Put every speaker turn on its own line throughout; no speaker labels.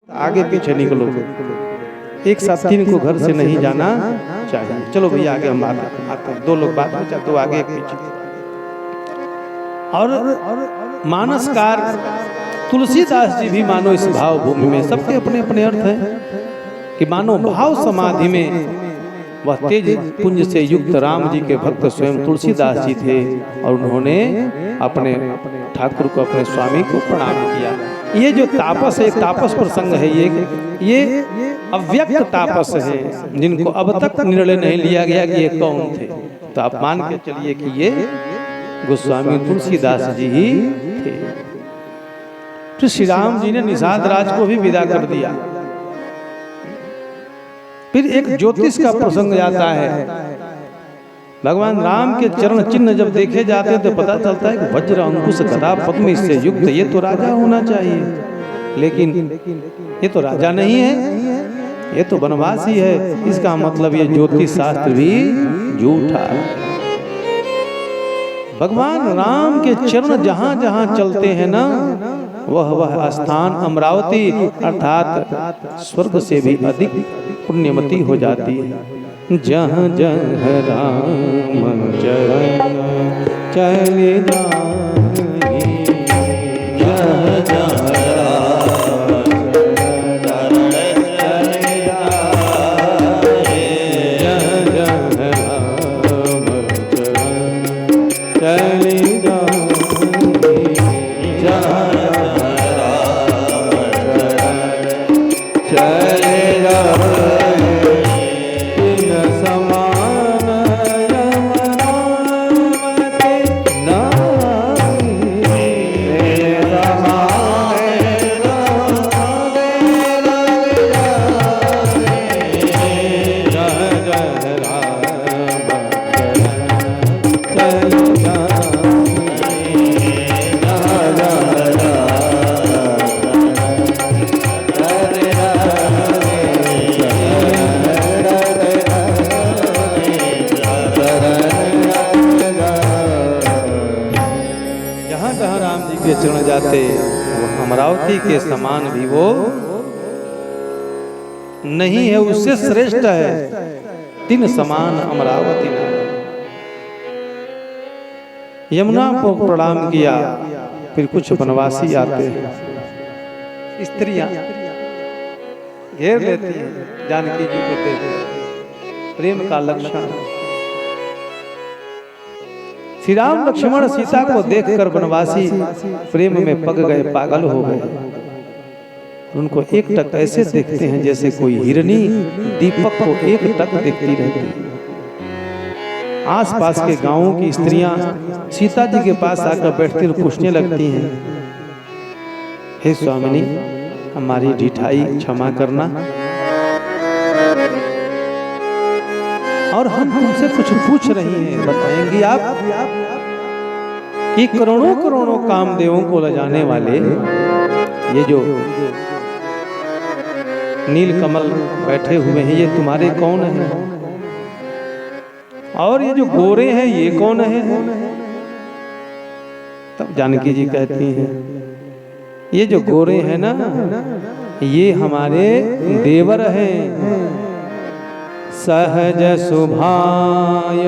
आगे पीछे निकलो, एक साथ तीन को घर से नहीं जाना चाहिए। चलो भैया आगे हम आते हैं, दो लोग बात में चलते, आगे एक पीछे। और मानसकार तुलसीदास जी भी मानो इस भाव भूमि में, सबके अपने अपने अर्थ हैं कि मानो भाव समाधि में वह तेज पुंज से युक्त राम जी के भक्त स्वयं तुलसीदास जी थे और उन्होंने अपने ठाकुर को, अपने स्वामी को प्रणाम किया। ये जो तापस है, तापस प्रसंग है, ये अव्यक्त तापस है जिनको अब तक निर्णय नहीं लिया गया कि ये कौन थे। तो आप मान के चलिए कि ये गोस्वामी तुलसीदास जी ही थे। तो श्री राम जी ने निषाद राज को भी विदा कर दिया। फिर एक ज्योतिष का प्रसंग जाता है। भगवान राम के चरण चिन्ह जब देखे जाते हैं तो पता चलता है कि वज्र अंकुश गदा पद्म से युक्त ये तो राजा होना चाहिए, लेकिन ये तो राजा नहीं है, ये तो वनवासी है। इसका मतलब ये ज्योतिष शास्त्र भी झूठा है। भगवान राम के चरण जहां जहां चलते हैं ना, वह स्थान अमरावती अर्थात स्वर्ग से भी अधिक पुण्यमती हो जाती है। जहाँ जहाँ राम चरण चले जाहि, जहाँ जहाँ चरण जाते, वो अमरावती के समान भी वो नहीं है, उससे श्रेष्ठ है। तीन समान अमरावती ने यमुना को प्रणाम किया। फिर कुछ वनवासी आते हैं, स्त्रियां घेर लेती हैं जानकी जी को देख, प्रेम का लक्षण। श्री राम लक्ष्मण सीता को देखकर वनवासी प्रेम में पग गए, पागल हो गए। उनको एक टक ऐसे देखते हैं जैसे कोई हिरनी दीपक को एक टक देखती रहती है। आसपास के गांवों की स्त्रियां सीता जी के पास आकर बैठती और पूछने लगती हैं, हे स्वामिनी, हमारी ढिठाई क्षमा करना और हम तुमसे कुछ पूछ रही हैं, बताएंगी आप कि करोड़ों करोड़ों कामदेवों को लजाने वाले ये जो नीलकमल बैठे हुए हैं, ये तुम्हारे कौन हैं? और ये जो गोरे हैं ये कौन है? तब जानकी जी कहती हैं, ये जो गोरे हैं ना, ये हमारे देवर हैं। सहज सुभाय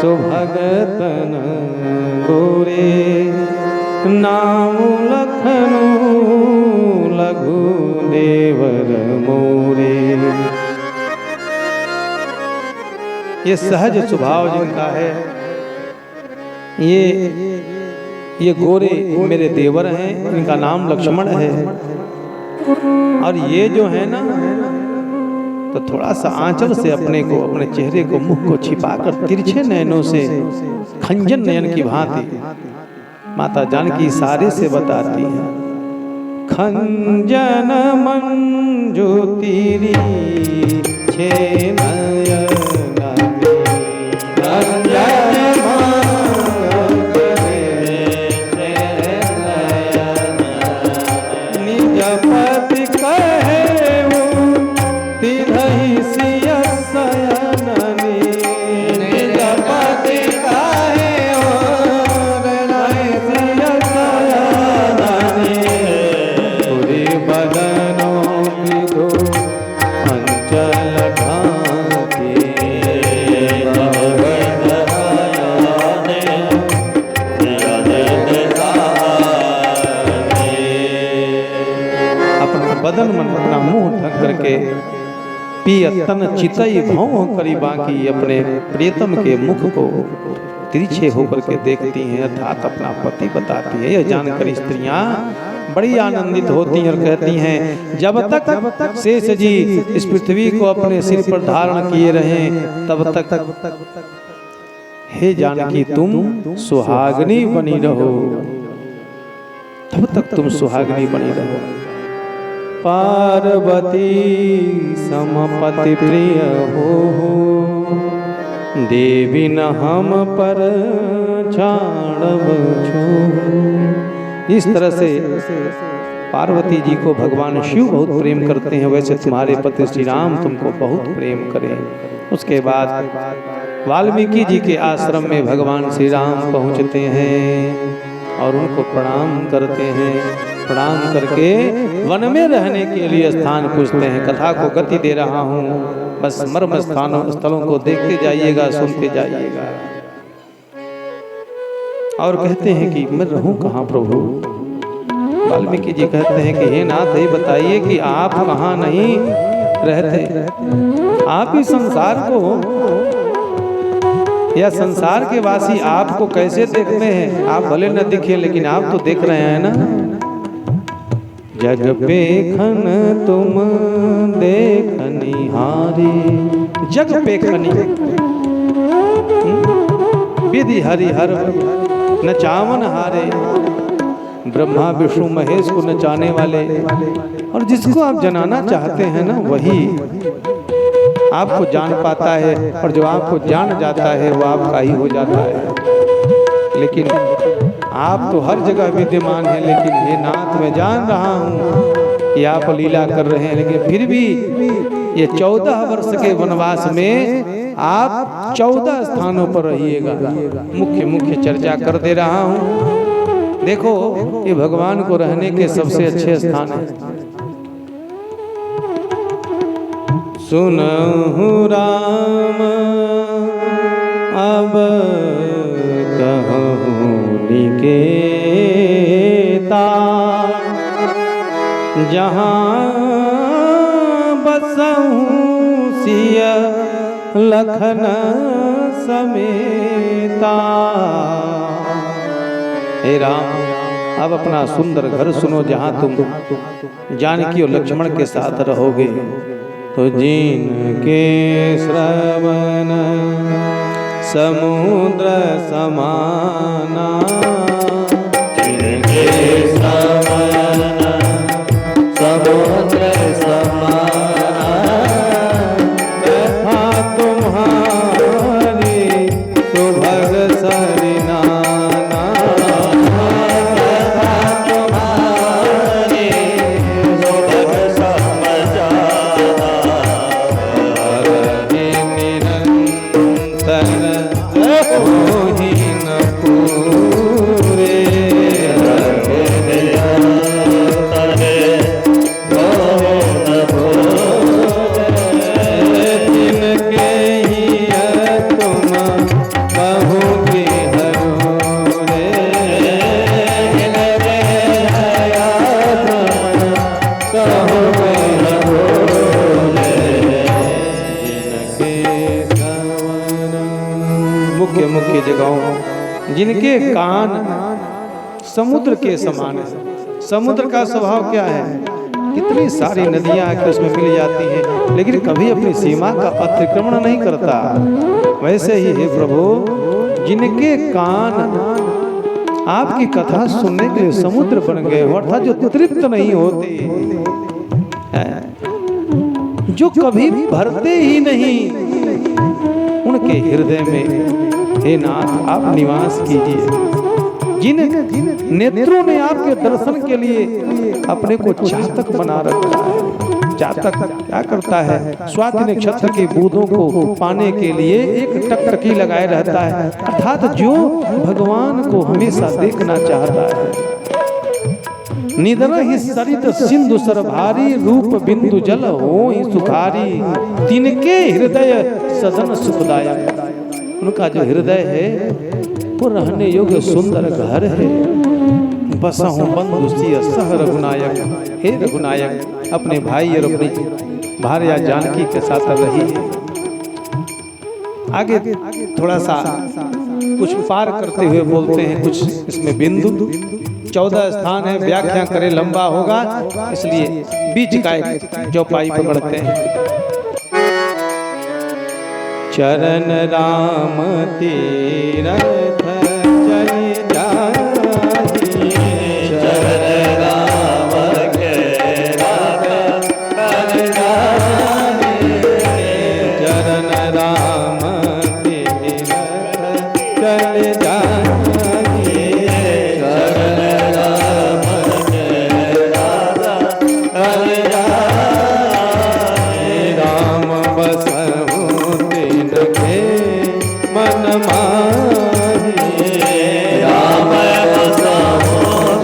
सुभगतन गोरे, नाम लखनु लघु देवर मोरे। ये सहज स्वभाव जिनका है, ये गोरे मेरे देवर हैं, इनका नाम लक्ष्मण है। और ये जो है ना, तो थोड़ा सा आंचल से अपने को, अपने चेहरे को, मुख को छिपाकर तिरछे नयनों से खंजन नयन की भांति माता जानकी इशारे से बताती है, खंजन मंजूतिरी छे नयन, बदनो अपना बदन मन अपना मुंह ढक करके पियतन चितई भौं करी बाकी अपने प्रियतम के मुख को तिरछे होकर के देखती हैं, अर्थात अपना पति बताती है। यह जानकर स्त्रियां बड़ी आनंदित होती हैं और कहती हैं, जब तक शेष जी इस पृथ्वी को अपने सिर पर धारण किए रहें तब तक हे जानकी तुम सुहागनी बनी रहो, तब तक तुम सुहागनी बनी रहो। पार्वती समपति प्रिय हो, देवी न हम पर छाड़ब छो। इस तरह से पार्वती जी को भगवान शिव बहुत प्रेम करते हैं, वैसे तुम्हारे पति श्री राम तुमको बहुत प्रेम करें। उसके बाद वाल्मीकि जी के आश्रम में भगवान श्री राम पहुंचते हैं और उनको प्रणाम करते हैं। प्रणाम करके वन में रहने के लिए स्थान पूछते हैं। कथा को गति दे रहा हूँ, बस मर्म स्थलों को देखते जाइएगा, सुनते जाइएगा। और कहते हैं कि मैं रहूं कहाँ प्रभु। वाल्मीकि जी कहते हैं कि हे नाथ, ये बताइए कि आप कहाँ नहीं रहते, आप ही संसार को या संसार के वासी आपको कैसे देखते हैं। आप भले न दिखे लेकिन आप तो देख रहे हैं ना। जग पेखन तुम देखनी हारी, जग पेखनी विधि हरिहर नचावन हारे। ब्रह्मा विष्णु महेश को नचाने वाले, और जिसको आप जनाना चाहते हैं ना वही आपको जान पाता है, और जो आपको जान जाता है वो आपका ही हो जाता है। लेकिन आप तो हर जगह विद्यमान हैं, लेकिन हे नाथ मैं जान रहा हूँ कि आप लीला कर रहे हैं, लेकिन फिर भी ये 14 वर्ष के वनवास में आप 14 स्थानों पर रहिएगा। मुख्य मुख्य चर्चा कर दे रहा हूँ। देखो ये भगवान को रहने के सबसे अच्छे स्थान है। सुनहु राम अब कहूँ निकेता, जहाँ बसहूँ सिय लखन समेता। हे राम अब अपना सुंदर घर सुनो, जहाँ तुम जानकी और लक्ष्मण के साथ रहोगे। तो जिनके श्रवण समुद्र समाना, जिनके श्रवण समुद्र समाना, तथा तुम्हारी सुभग सरिनाना, तथा तुम्हारी सुभग समझा मुख्य जगहों, जिनके कान समुद्र के समान है। समुद्र का स्वभाव क्या है, कितनी सारी नदियां आके उसमें मिल जाती हैं, लेकिन कभी अपनी सीमा का अतिक्रमण नहीं करता। वैसे ही हे प्रभु, जिनके कान आपकी कथा सुनने के लिए समुद्र बन गए हो, अर्थात जो तृप्त नहीं होते, जो कभी भरते ही नहीं, उनके हृदय में हे नाथ आप निवास कीजिए। जिन नेत्रों ने आपके दर्शन के लिए अपने को चातक बना रखा है। चातक क्या करता है, स्वाति नक्षत्र के बूंदों को पाने के लिए एक टकटकी लगाए रहता है, अर्थात जो भगवान को हमेशा देखना चाहता है। निदरहि सरित सिंधु सरभारी, रूप बिंदु जल होहि सुखारी, तिनके हृदय सदन सुखदायक। उनका जो हृदय है वो रहने योग्य सुंदर घर है। बसहु बंधु सिय सह रघुनायक। हे रघुनायक अपने भाई और अपनी भार्या जानकी के साथ रही। आगे थोड़ा सा कुछ पार करते हुए बोलते हैं, कुछ इसमें बिंदु 14 स्थान है, व्याख्या करे लंबा होगा, इसलिए बीच का एक चौपाई पकड़ते हैं। चरण राम तीरथ चली जाहि, चरण राम के राग कर जाहि, चरण राम तीरथ चली जाहि, चरण राम के राग कर जाहि, राम बसहु तिनके मन माहि, राम बसहु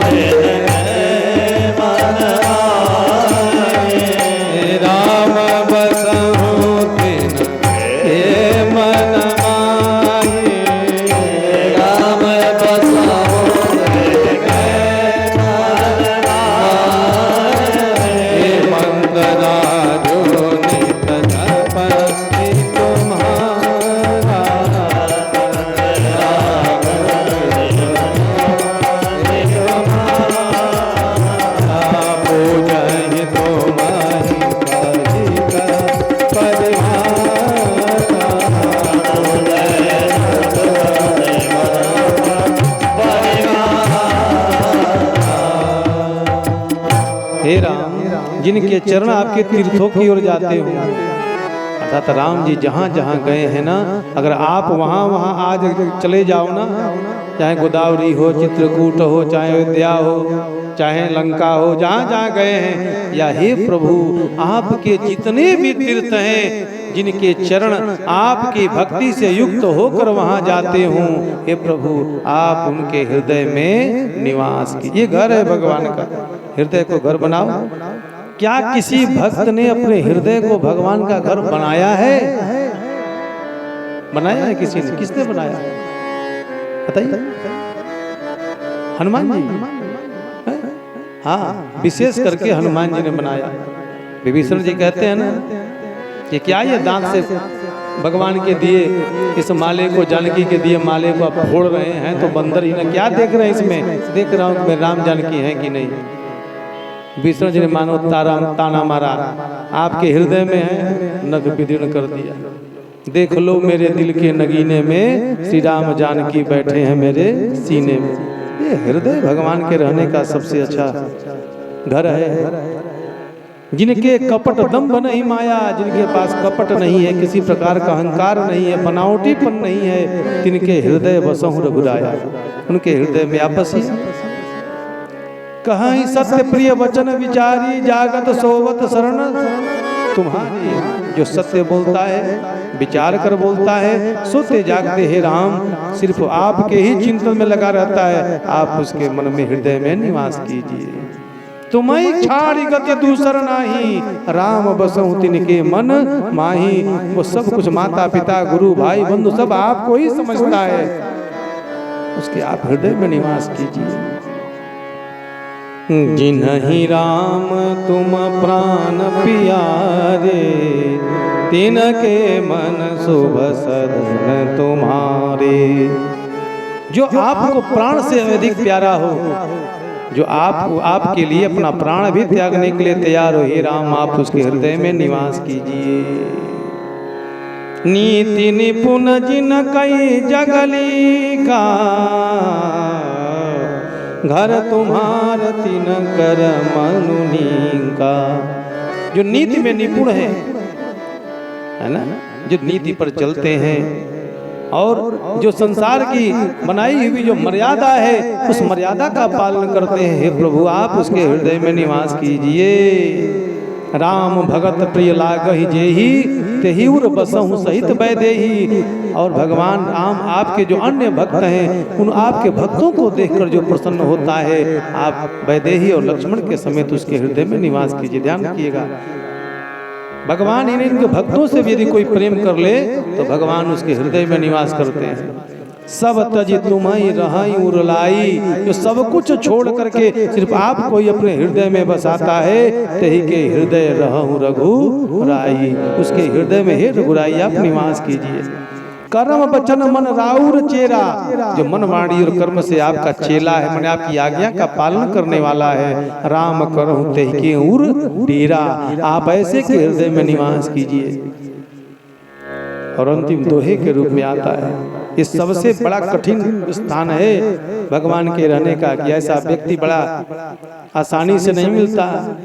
तिनके मन माहि, राम बसहु तिनके मन माहि, राम बसहु तिनके मन माहि, मंदराजो नित जपति तुम्हारा, पूजहि तुम्हारी हे राम, जिनके चरण आपके तीर्थों की ओर जाते हो, अर्थात राम जी जहाँ जहाँ गए हैं ना, अगर आप वहाँ वहाँ आज चले जाओ ना, चाहे गोदावरी हो, चित्रकूट हो, चाहे अयोध्या हो, चाहे लंका हो, जहाँ जहाँ गए हैं, या हे प्रभु आपके जितने भी तीर्थ हैं, जिनके चरण आपकी भक्ति से युक्त होकर वहाँ जाते हों, हे प्रभु आप उनके हृदय में निवास कीजिए। ये घर है भगवान का, हृदय को घर बनाओ। क्या किसी भक्त ने अपने हृदय को भगवान का घर बनाया है? बनाया है किसी ने? किसने बनाया? बताइए। हनुमान जी, हाँ, विशेष करके हनुमान जी ने बनाया। विभीषण जी कहते हैं ना कि क्या ये दांत से भगवान के दिए इस माले को, जानकी के दिए माले को आप फोड़ रहे हैं, तो बंदर ही ना, क्या देख रहे हैं इसमें? देख रहा हूँ मैं राम जानकी है कि नहीं। विष्णु जी ने मानो ताना मारा, आपके हृदय में है, नख विदीर्ण कर दिया। देख लो मेरे दिल के नगीने में श्री राम जानकी बैठे हैं मेरे सीने में। ये हृदय भगवान के रहने का सबसे अच्छा घर है। जिनके कपट दंभ नहीं माया, जिनके पास कपट नहीं है, किसी प्रकार का अहंकार नहीं है, बनावटीपन नहीं है, तिनके हृदय बसहु रघुराया। उनके हृदय में आप बसिए। कहीं सत्य प्रिय वचन विचारी, जागत सोवत शरण तुम्हारी। जो सत्य बोलता है, विचार कर बोलता है, सोते जागते हे राम, सिर्फ आपके ही चिंतन में लगा रहता है, आप उसके मन में हृदय में निवास कीजिए। तुम्हें छाड़ी गति दूसर नाही, राम बसहु तिनके मन माही। वो सब कुछ माता पिता गुरु भाई बंधु सब आपको ही समझता है, उसके आप हृदय में निवास कीजिए। जिन्हि राम तुम प्राण प्यारे, तिनके मन शुभ सदन तुम्हारे। जो आपको प्राण से अधिक प्यारा हो, जो आपको आपके लिए अपना प्राण भी त्यागने के लिए तैयार हो, हे राम आप उसके हृदय में निवास कीजिए। नीति निपुण जिन कई जगली का, घर तुम्हार तिन कर मनुनी का। जो नीति में निपुण है ना, जो नीति पर चलते हैं और जो संसार की बनाई हुई जो मर्यादा है, उस मर्यादा का पालन करते हैं, हे प्रभु आप उसके हृदय में निवास कीजिए। राम भगत प्रिय लागहि जेहि, तेहि उर बसहु सहित वैदेही। और भगवान राम आपके जो अन्य भक्त हैं, उन आपके भक्तों को देखकर जो प्रसन्न होता है, आप वैदेही और लक्ष्मण के समेत उसके हृदय में निवास कीजिए। ध्यान रखिएगा, भगवान इनके भक्तों से भी यदि कोई प्रेम कर ले तो भगवान उसके हृदय में निवास करते हैं। सब तजी तुम्हारी रहाई उरलाई, जो सब कुछ छोड़ करके सिर्फ आपको ही अपने हृदय में बसाता है, तही के हृदय रहूं रघुराई, उसके हृदय में हे रघुराई आप निवास कीजिए। कर्म वचन मन राउर चेरा, जो मन वाणी और कर्म से आपका चेला है, मैंने आपकी आज्ञा का पालन करने वाला है। राम करहु तेहि के उर डेरा, आप ऐसे के हृदय में निवास कीजिए। और अंतिम दोहे के रूप में आता है, इस सबसे बड़ा कठिन स्थान है भगवान के रहने का, कि ऐसा व्यक्ति बड़ा आसानी से नहीं मिलता।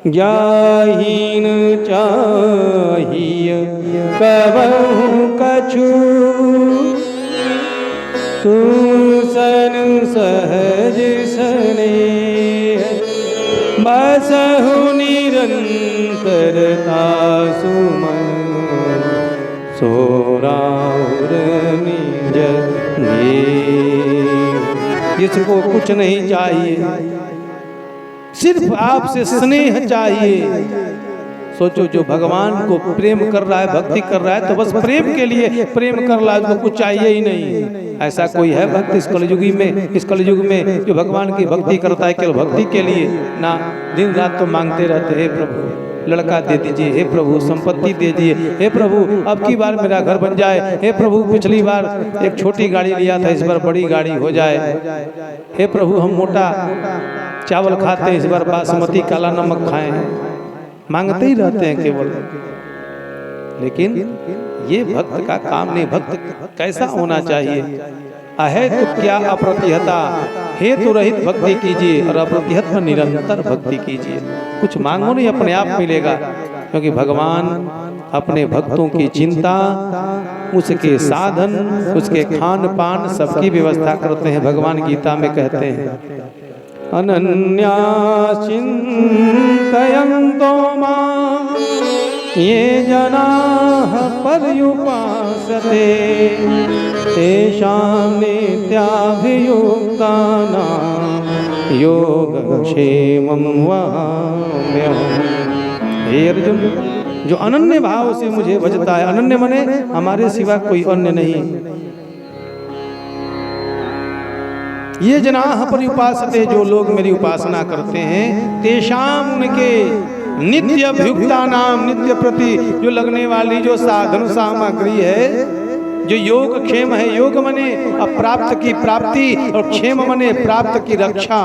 ज्ञाहीन चाहिए कबहु कछु, तू सन सहज स्नेह, बसहु निरंतरता सुमन, सोराउर निज इसको कुछ नहीं चाहिए, सिर्फ आपसे स्नेह चाहिए। सोचो, जो भगवान को प्रेम कर रहा है, भक्ति कर रहा है, तो बस प्रेम के लिए प्रेम कर रहा है, उसको कुछ चाहिए ही नहीं। ऐसा कोई है भक्त इस कलयुग में जो भगवान की भक्ति करता है केवल भक्ति के लिए? ना, दिन रात तो मांगते रहते हैं, प्रभु लड़का दे दीजिए, हे प्रभु संपत्ति दे दीजिए, हे प्रभु अब की बार मेरा घर बन जाए, हे प्रभु पिछली बार एक छोटी गाड़ी लिया था, इस बार बड़ी गाड़ी हो जाए, हे प्रभु हम मोटा चावल खाते हैं, इस बार बासमती काला नमक खाएं। मांगते ही रहते हैं केवल। लेकिन ये भक्त का काम नहीं। भक्त कैसा होना चाहिए? अहे तो क्या अप्रतिहता, हेतु रहित भक्ति कीजिए और अप्रतिहत में निरंतर भक्ति कीजिए। कुछ मांगो नहीं, अपने आप मिलेगा, क्योंकि भगवान अपने भक्तों की चिंता, उसके साधन, उसके खान पान सबकी व्यवस्था करते हैं। भगवान गीता में कहते हैं, अनन्या चिंतयन्तो मां ये जनाः पर्युपासते, तेषां नित्याभियुक्तानां योगक्षेमं वहाम्यहम्। हे अर्जुन, जो अनन्य भाव से मुझे भजता है, अनन्य मने हमारे सिवा कोई अन्य नहीं, ये जनाः पर्युपासते, जो लोग मेरी उपासना करते हैं, तेषाम उनके नित्य अभियुक्ता नाम, नित्य प्रति जो लगने वाली जो साधन सामग्री है, जो योग क्षेम है, योग मने अप्राप्त की प्राप्ति और क्षेम मने प्राप्त की रक्षा।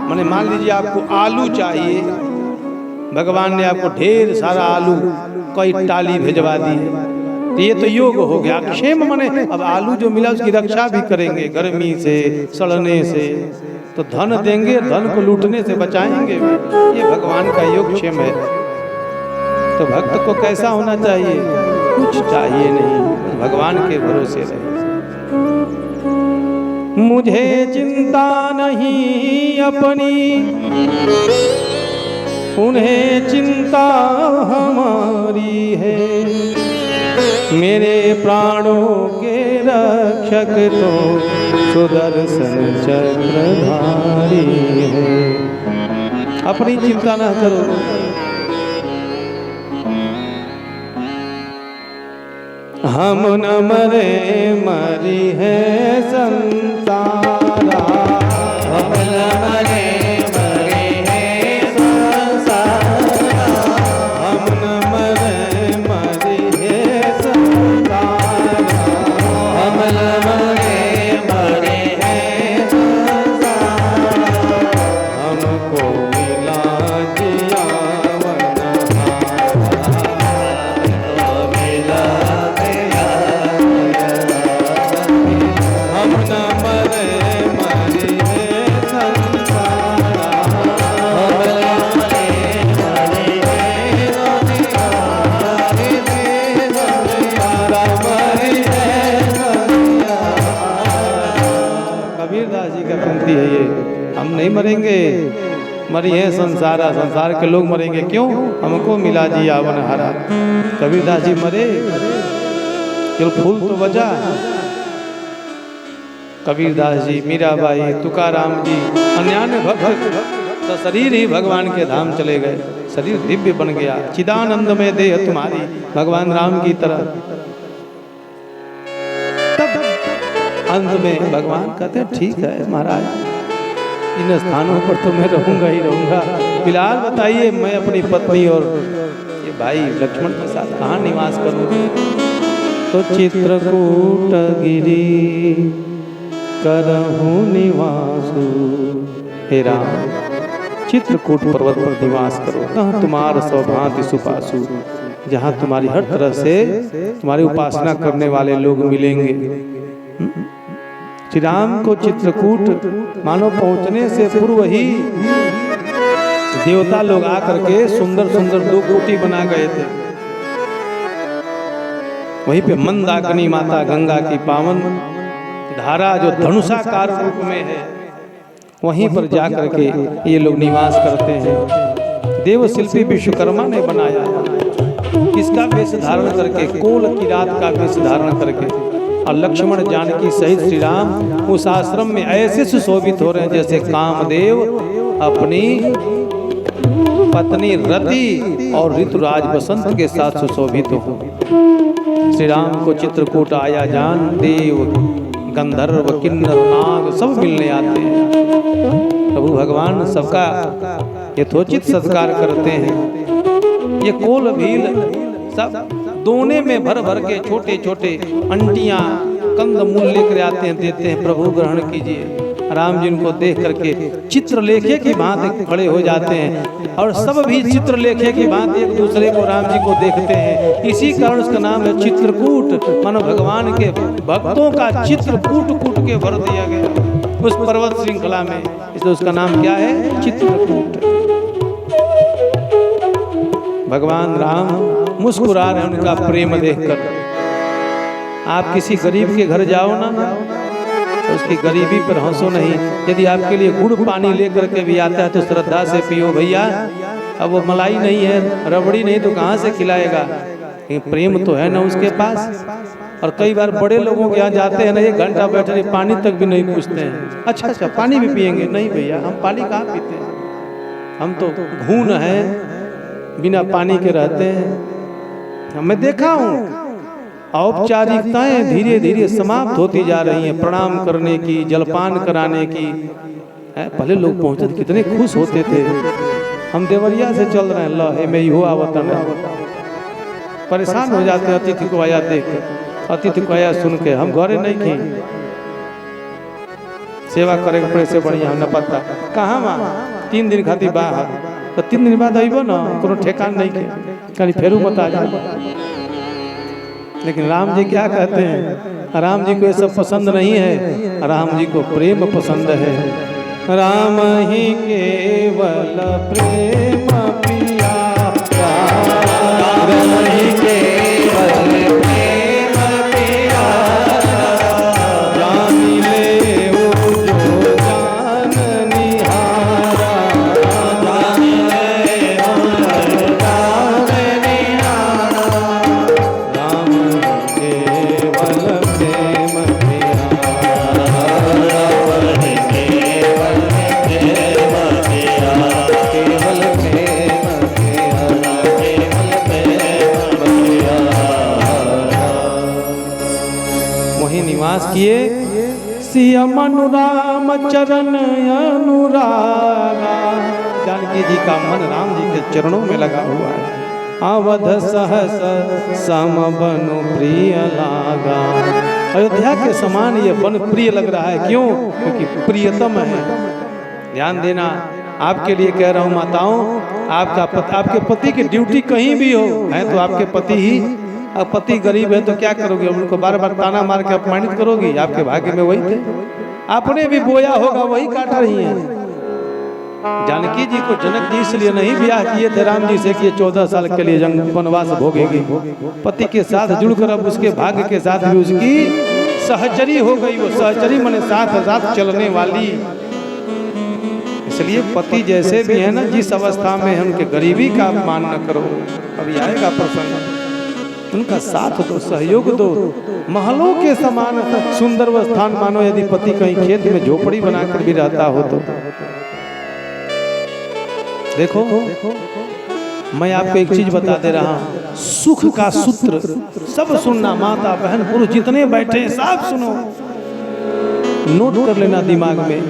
मने मान लीजिए आपको आलू चाहिए, भगवान ने आपको ढेर सारा आलू कई टाली भिजवा दी, तो ये तो योग हो गया। क्षेम मने अब आलू जो मिला उसकी रक्षा भी करेंगे, गर्मी से, सड़ने से, तो धन देंगे, धन को लूटने से बचाएंगे। ये भगवान का योग क्षेम है। तो भक्त को कैसा होना चाहिए? कुछ चाहिए नहीं, भगवान के भरोसे रहे। मुझे चिंता नहीं अपनी, उन्हें चिंता हमारी है, मेरे प्राणों के रक्षक तो सुदर्शन चक्रधारी है। अपनी चिंता ना करो। हम न मरे मरी है संसारा, हम न मरे मरे है संसारा, हम न मरे मरी है संसारा, हम न मरे मरे है संसारा, हमको मिला जियावन है। ये हम नहीं मरेंगे, मरी है संसारा, संसार के लोग मरेंगे क्यों? हमको मिला जी यावन हारा। कबीरदास जी मरे, केवल फूल तो बचा। कबीरदास जी, मीराबाई, तुकाराम जी, अन्य भक्त तो शरीर ही भगवान के धाम चले गए, शरीर दिव्य बन गया। चिदानंद में देह तुम्हारी, भगवान राम की तरह। तब अंत में भगवान कहते हैं ठीक है महाराज, इन स्थानों पर तो मैं रहूंगा ही रहूंगा, फिलहाल बताइए मैं अपनी पत्नी और ये भाई लक्ष्मण के साथ कहाँ निवास करूँ। तो चित्रकूट गिरी करहूँ निवासु, हे राम चित्रकूट पर्वत पर निवास करो, कहाँ तुम्हारा सौभाग्य सुपासु, जहाँ तुम्हारी हर तरह से तुम्हारी उपासना करने वाले लोग मिलेंगे। श्री राम को चित्रकूट मानो पहुंचने से पूर्व ही देवता लोग आकर के सुंदर सुंदर 2 कोठी बना गए थे। वहीं पे मंदाकिनी माता गंगा की पावन धारा जो धनुषाकार रूप में है, वहीं पर जाकर के ये लोग निवास करते हैं। देव शिल्पी विश्वकर्मा ने बनाया, किसका वेश धारण करके, कोल की रात का वेश धारण करके, और लक्ष्मण जानकी सहित श्री राम उस आश्रम में ऐसे सुशोभित हो रहे हैं जैसे कामदेव अपनी पत्नी रति और ऋतुराज बसंत के साथ सुशोभित हो। श्री राम को चित्रकूट आया जान, देव गंधर्व किन्नर नाग सब मिलने आते हैं। प्रभु भगवान सबका यथोचित सत्कार करते हैं। ये कोल भील सब दोने में भर भर के छोटे छोटे अंटियां कंद मूल लेकर आते हैं, देते हैं, प्रभु ग्रहण कीजिए। राम जी उनको देख करके चित्रलेखे की भांति खड़े हो जाते हैं और सब भी चित्रलेखे की भांति एक दूसरे को राम जी को देखते हैं। इसी कारण उसका नाम है चित्रकूट, मानो भगवान के भक्तों का चित्र कूट कूट के भर दिया गया उस पर्वत श्रृंखला में, इसलिए उसका नाम क्या है, चित्रकूट। भगवान राम मुस्कुरा रहे उनका प्रेम देखकर। आप किसी गरीब के घर जाओ ना, तो उसकी गरीबी पर हंसो नहीं। यदि आपके लिए गुड़ पानी लेकर के भी आता है तो श्रद्धा से पियो भैया, अब वो मलाई नहीं है, रबड़ी नहीं तो कहाँ से खिलाएगा, प्रेम तो है ना उसके पास। और कई बार बड़े लोगों के यहाँ जाते हैं ना, 1 घंटा बैठे रहे, पानी तक भी नहीं पूछते हैं। अच्छा अच्छा पानी भी पियेंगे? नहीं भैया, हम पानी कहाँ पीते हैं, हम तो घून है, बिना पानी के रहते हैं। मैं देखा हूँ औपचारिकताएं धीरे धीरे समाप्त होती जा रही हैं, प्रणाम करने की, जलपान कराने की। पहले लोग पहुंचे तो कितने खुश होते थे। हम देवरिया से चल रहे हैं, अल्लाह में हो आवतन, परेशान हो जाते हैं अतिथि को आया देख कर, अतिथि को आया सुन के। हम घरे नहीं थी, सेवा करे अपने से बढ़िया न पता कहाँ वहाँ 3 दिन खाती बाहर, तो 3 दिन बाद अबो ना, कोनो ठेकान नहीं के, कहीं फेरू मत आ जाए। लेकिन राम जी क्या कहते हैं, राम जी को ये सब पसंद नहीं है, राम जी को प्रेम पसंद है। राम ही केवल प्रेम पिया, राम ही केवल प्रेम पिया, राम ले वो जो जान निहारा, राम ले वो जान निहारा, राम केवल प्रेम पिया, राम केवल प्रेम पिया, केवल प्रेम पिया, केवल प्रेम पिया। वहीं निवास किए सियम अनुराम चरण अनुरागा। जानकी जी का मन राम जी के चरणों में लगा हुआ है। अवध सहस सम बनु प्रिय लागा। अयोध्या के समान ये वन प्रिय लग रहा है, क्यों? क्योंकि प्रियतम है। ध्यान देना, आपके लिए कह रहा हूँ माताओं, आपके पति की ड्यूटी कहीं भी हो है तो आपके पति ही। अब पति गरीब है तो क्या करोगे, उनको बार बार ताना मार के अपमानित करोगी? आपके भाग्य में वही थे, आपने भी बोया होगा, वही काट रही हैं। जानकी जी को जनक जी इसलिए नहीं ब्याह किए थे राम जी से कि 14 साल के लिए वनवास भोगेगी। पति के साथ जुड़कर अब उसके भाग्य के साथ भी उसकी सहचरी हो गई। वो सहचरी माने साथ साथ चलने वाली। इसलिए पति जैसे भी है ना, जिस अवस्था में है उनके गरीबी का अपमान न करो। अभी आएगा प्रसंग, उनका साथ दो, सहयोग दो। महलों के समान सुंदर व स्थान मानो। यदि पति कहीं खेत में झोपड़ी बनाकर भी रहता हो तो देखो, मैं आपको एक चीज बता दे रहा हूँ, सुख का सूत्र सब सुनना, माता बहन पुरुष जितने बैठे हैं सब सुनो। नोट कर लेना दिमाग में,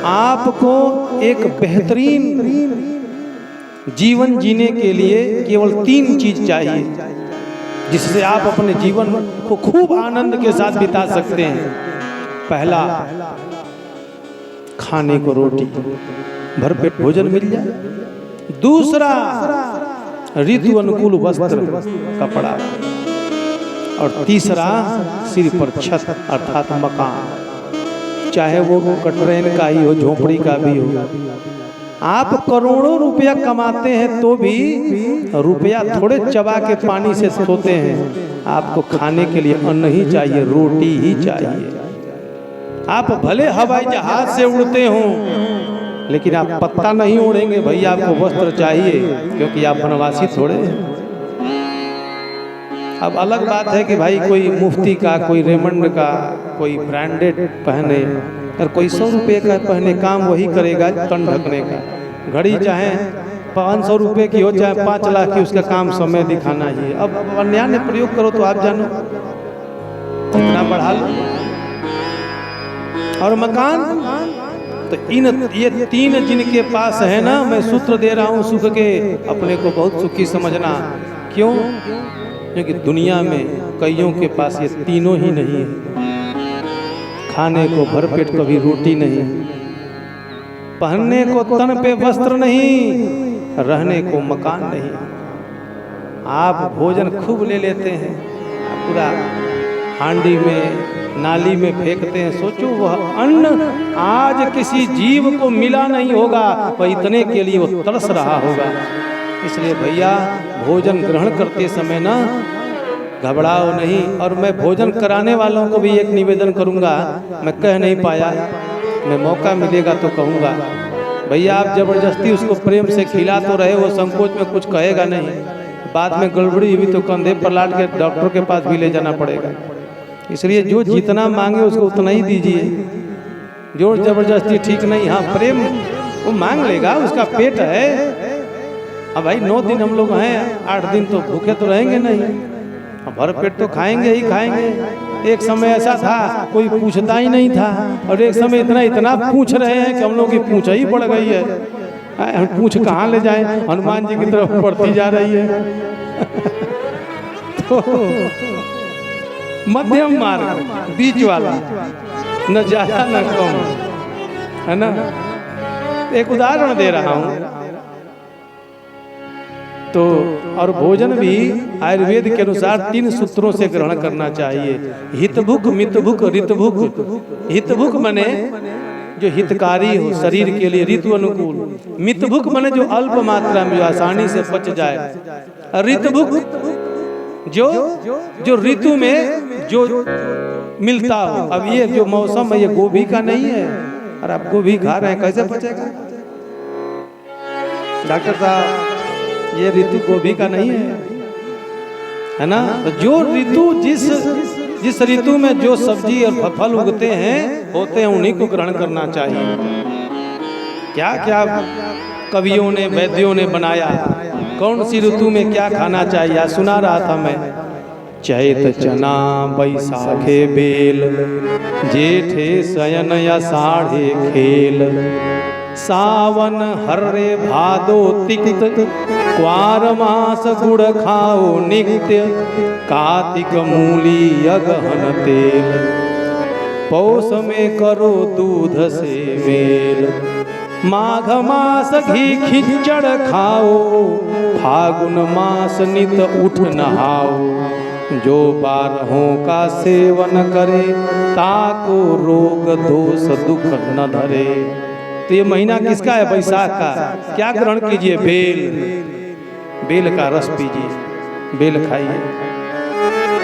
आपको एक बेहतरीन जीवन जीने के लिए केवल 3 चीज चाहिए जिससे आप अपने जीवन को खूब आनंद के साथ बिता सकते हैं। पहला, खाने को रोटी, भरपेट भोजन मिल जाए। दूसरा, ऋतु अनुकूल वस्त्र कपड़ा। और तीसरा, सिर पर छत अर्थात मकान, चाहे वो कटरेन का ही हो, झोपड़ी का भी हो। आप करोड़ों रुपया कमाते हैं तो भी रुपया थोड़े चबा के पानी से सोते हैं। आपको खाने के लिए अन्न ही चाहिए, रोटी ही चाहिए। आप भले हवाई जहाज से उड़ते हो लेकिन आप पत्ता नहीं ओढ़ेंगे, भैया आपको वस्त्र चाहिए, क्योंकि आप वनवासी थोड़े हैं। अब अलग बात है कि भाई कोई मुफ्ती का, कोई रेमंड का, कोई ब्रांडेड पहने, और कोई 100 रुपये का पहने, काम वही करेगा तन ढकने का। घड़ी चाहे 500 रुपये की हो, चाहे 5 लाख की, उसका काम समय दिखाना ही है। अब अन्याय प्रयोग करो तो आप जानो इतना बढ़ा लो। और मकान तो ये 3 जिनके पास है ना, मैं सूत्र दे रहा हूँ सुख के, अपने को बहुत सुखी समझना। क्यों? क्योंकि दुनिया में कईयों के पास ये तीनों ही नहीं है। खाने को भरपेट कभी रोटी नहीं, पहनने को तन पे वस्त्र नहीं, रहने को मकान नहीं। आप भोजन खूब ले लेते हैं, पूरा हांडी में, नाली में फेंकते हैं। सोचो वह अन्न आज किसी जीव को मिला नहीं होगा, वह इतने के लिए वो तरस रहा होगा। इसलिए भैया भोजन ग्रहण करते समय ना घबराओ नहीं। और मैं भोजन कराने वालों को भी एक निवेदन करूंगा, मैं कह नहीं पाया, मैं मौका मिलेगा तो कहूंगा। भैया आप जबरदस्ती उसको प्रेम से खिला तो रहे, वो संकोच में कुछ कहेगा नहीं, बाद में गड़बड़ी हुई तो कंधे पर लाद के डॉक्टर के पास भी ले जाना पड़ेगा। इसलिए जो जितना मांगे उसको उतना ही दीजिए, जोर जबरदस्ती ठीक नहीं। हाँ, प्रेम वो मांग लेगा, उसका पेट है। अब भाई 9 दिन हम लोग हैं, 8 दिन तो भूखे तो रहेंगे नहीं, भर पेट तो खाएंगे ही खाएंगे। एक समय ऐसा था कोई पूछता ही नहीं था, और एक समय इतना पूछ रहे हैं कि हम लोग की पूछ ही बढ़ गई है। हम पूछ कहाँ ले जाएं, हनुमान जी की तरफ बढ़ती जा रही है। तो मध्यम मार्ग, बीच वाला, न ज्यादा न कम, है ना। एक उदाहरण दे रहा हूँ तो। और भोजन भी आयुर्वेद के अनुसार 3 सूत्रों से ग्रहण करना चाहिए। हितभुक, मितभुक, ऋतभुक। हितभुक माने जो हितकारी हो शरीर के लिए, ऋतु अनुकूल। मितभुक माने जो अल्प मात्रा में, जो आसानी से पच जाए। ऋतभुक जो ऋतु में जो मिलता हो। अब ये जो मौसम है ये गोभी का नहीं है, और आप गोभी खा रहे हैं, कैसे पचेगा? डॉक्टर साहब ये ऋतु गोभी का नहीं है ना। तो जो ऋतु जिस ऋतु में जो सब्जी और फल उगते हैं होते हैं, उन्हीं को ग्रहण करना चाहिए। क्या क्या कवियों ने, वैद्यों ने बनाया, कौन सी ऋतु में क्या खाना चाहिए, सुना रहा था मैं। चैत चना बैसाखे बेल, जेठे शयन आषाढ़े खेल, सावन हर्रे भादो तिक्त, क्वार मास गुड़ खाओ नित्य, कार्तिक मूली अगहन तेल, पौष में करो दूध से मेल, माघ मास घी खिचड़ खाओ, फागुन मास नित उठ नहाओ, जो 12 का सेवन करे, ताको रोग दोष दुख न धरे। तो ये महीना किसका है? बैसाख का। क्या ग्रहण कीजिए? बेल का रस पीजिए, बेल खाइए,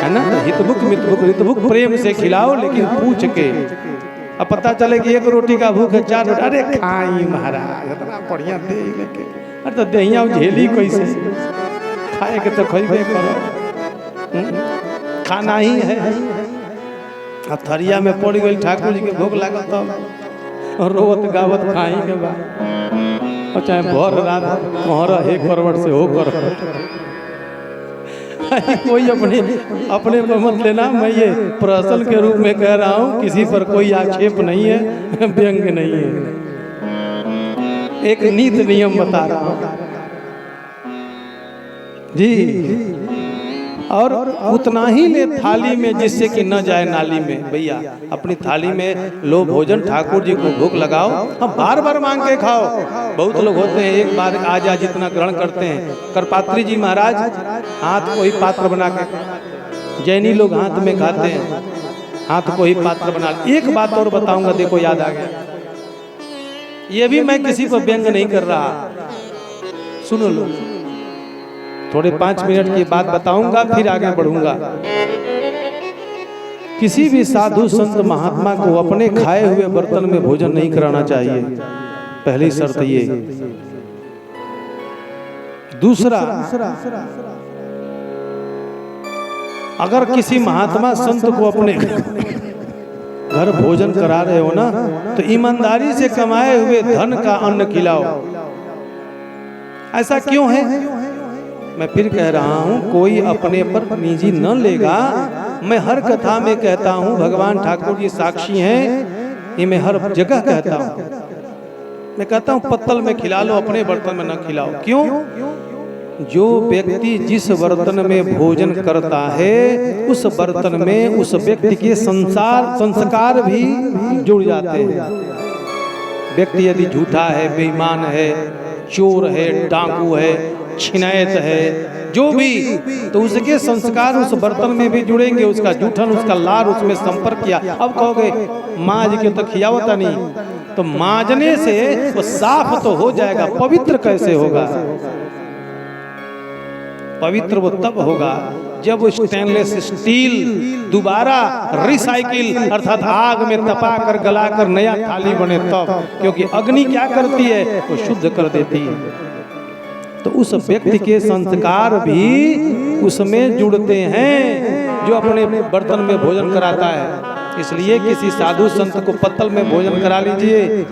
है ना। तो हितभुक मितभुक, ऋतभुक प्रेम से खिलाओ, लेकिन पूछ के। अब पता चले कि 1 रोटी का भूख है, 4 रोटी, अरे खाई महाराज, इतना बढ़िया दे लेके, अरे तो दहिया झेली कैसे? खाए के तो खइबे करो, खाना ही है। अब थरिया में पड़ गई, ठाकुर जी के भोग लागत, और रोवत गावत खाई के बाद, और चाहे भर रात कोहरा 1 करवट से हो कर। कोई अपने अपने पर मत लेना, मैं ये प्रहसन के रूप में कह रहा हूँ, किसी पर कोई आक्षेप नहीं है, व्यंग नहीं है, एक नीत नियम बता रहा हूँ जी। और उतना ही ले थाली में जिससे कि न जाए नाली में। भैया अपनी थाली में लो भोजन, ठाकुर जी को भूख लगाओ, हम बार बार मांग के खाओ। बहुत लोग होते हैं एक बार आजा जितना ग्रहण करते हैं। करपात्री जी महाराज हाथ को ही पात्र बना के, जैनी लोग हाथ में खाते हैं, हाथ को ही पात्र बना। एक बात और बताऊंगा, देखो याद आ गया, ये भी मैं किसी पर व्यंग नहीं कर रहा, सुनो लो, थोड़े 5 मिनट की बात बताऊंगा फिर आगे बढ़ूंगा। किसी भी साधु संत महात्मा को अपने खाए हुए बर्तन में भोजन नहीं कराना चाहिए, पहली शर्त ये। दूसरा, अगर किसी महात्मा संत को अपने घर भोजन करा रहे हो ना, तो ईमानदारी से कमाए हुए धन का अन्न खिलाओ। ऐसा क्यों है? मैं फिर कह रहा हूँ, कोई अपने पर निजी न लेगा। मैं हर कथा में कहता हूँ, भगवान ठाकुर जी साक्षी हैं, ये मैं हर जगह कहता हूँ। मैं कहता हूँ पत्तल में खिला लो, अपने बर्तन में न खिलाओ। क्यों? जो व्यक्ति जिस बर्तन में भोजन करता है, उस बर्तन में उस व्यक्ति के संस्कार भी जुड़ जाते हैं। व्यक्ति यदि झूठा है, बेईमान है, चोर है, डाकू है, छिनायत है, जो भी, तो उसके संस्कार उस बर्तन में भी जुड़ेंगे। उसका जूठन, उसका लार उसमें संपर्क किया। अब कहोगे माज के तो खियावता नहीं, तो माजने से वो साफ तो हो जाएगा, पवित्र कैसे होगा? पवित्र वो तब होगा जब वो स्टेनलेस स्टील दोबारा रिसाइकिल अर्थात आग में तपा कर गला कर नया थाली बने तब। क्योंकि अग्नि क्या करती है? वो शुद्ध कर देती है। तो उस व्यक्ति के संस्कार भी उसमें जुड़ते हैं जो अपने बर्तन में भोजन कराता है। इसलिए किसी साधु संत को पत्तल में भोजन करा लीजिए,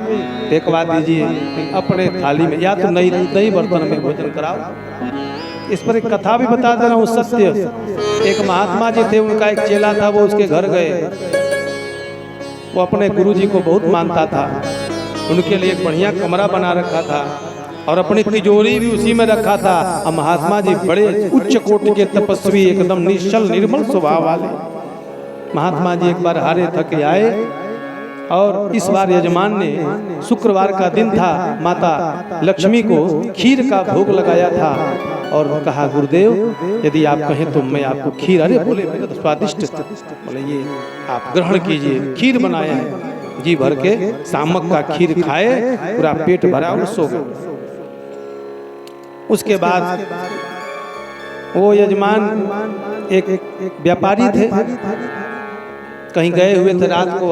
फेंकवा दीजिए, अपने थाली में, या तो नई बर्तन में भोजन कराओ। इस पर एक कथा भी बता दे रहा हूँ, सत्य। एक महात्मा जी थे, उनका एक चेला था, वो उसके घर गए। वो अपने गुरुजी को बहुत मानता था, उनके लिए एक बढ़िया कमरा बना रखा था और अपनी तिजोरी भी उसी में रखा था। और महात्मा जी बड़े उच्च कोटि के तपस्वी, एकदम निश्चल निर्मल स्वभाव वाले महात्मा जी एक बार हारे थके आए और इस बार यजमान ने, शुक्रवार का दिन था, माता लक्ष्मी को खीर का भोग लगाया था और कहा, गुरुदेव यदि आप कहें तो मैं आपको खीर, अरे बोले मेरे तो स्वादिष्ट, बोले ये आप ग्रहण कीजिए। खीर बनाया है, जी भर के सामक का खीर खाए, पूरा पेट भरा और सो गए। उसके बाद वो यजमान एक व्यापारी थे, कहीं गए हुए थे, रात को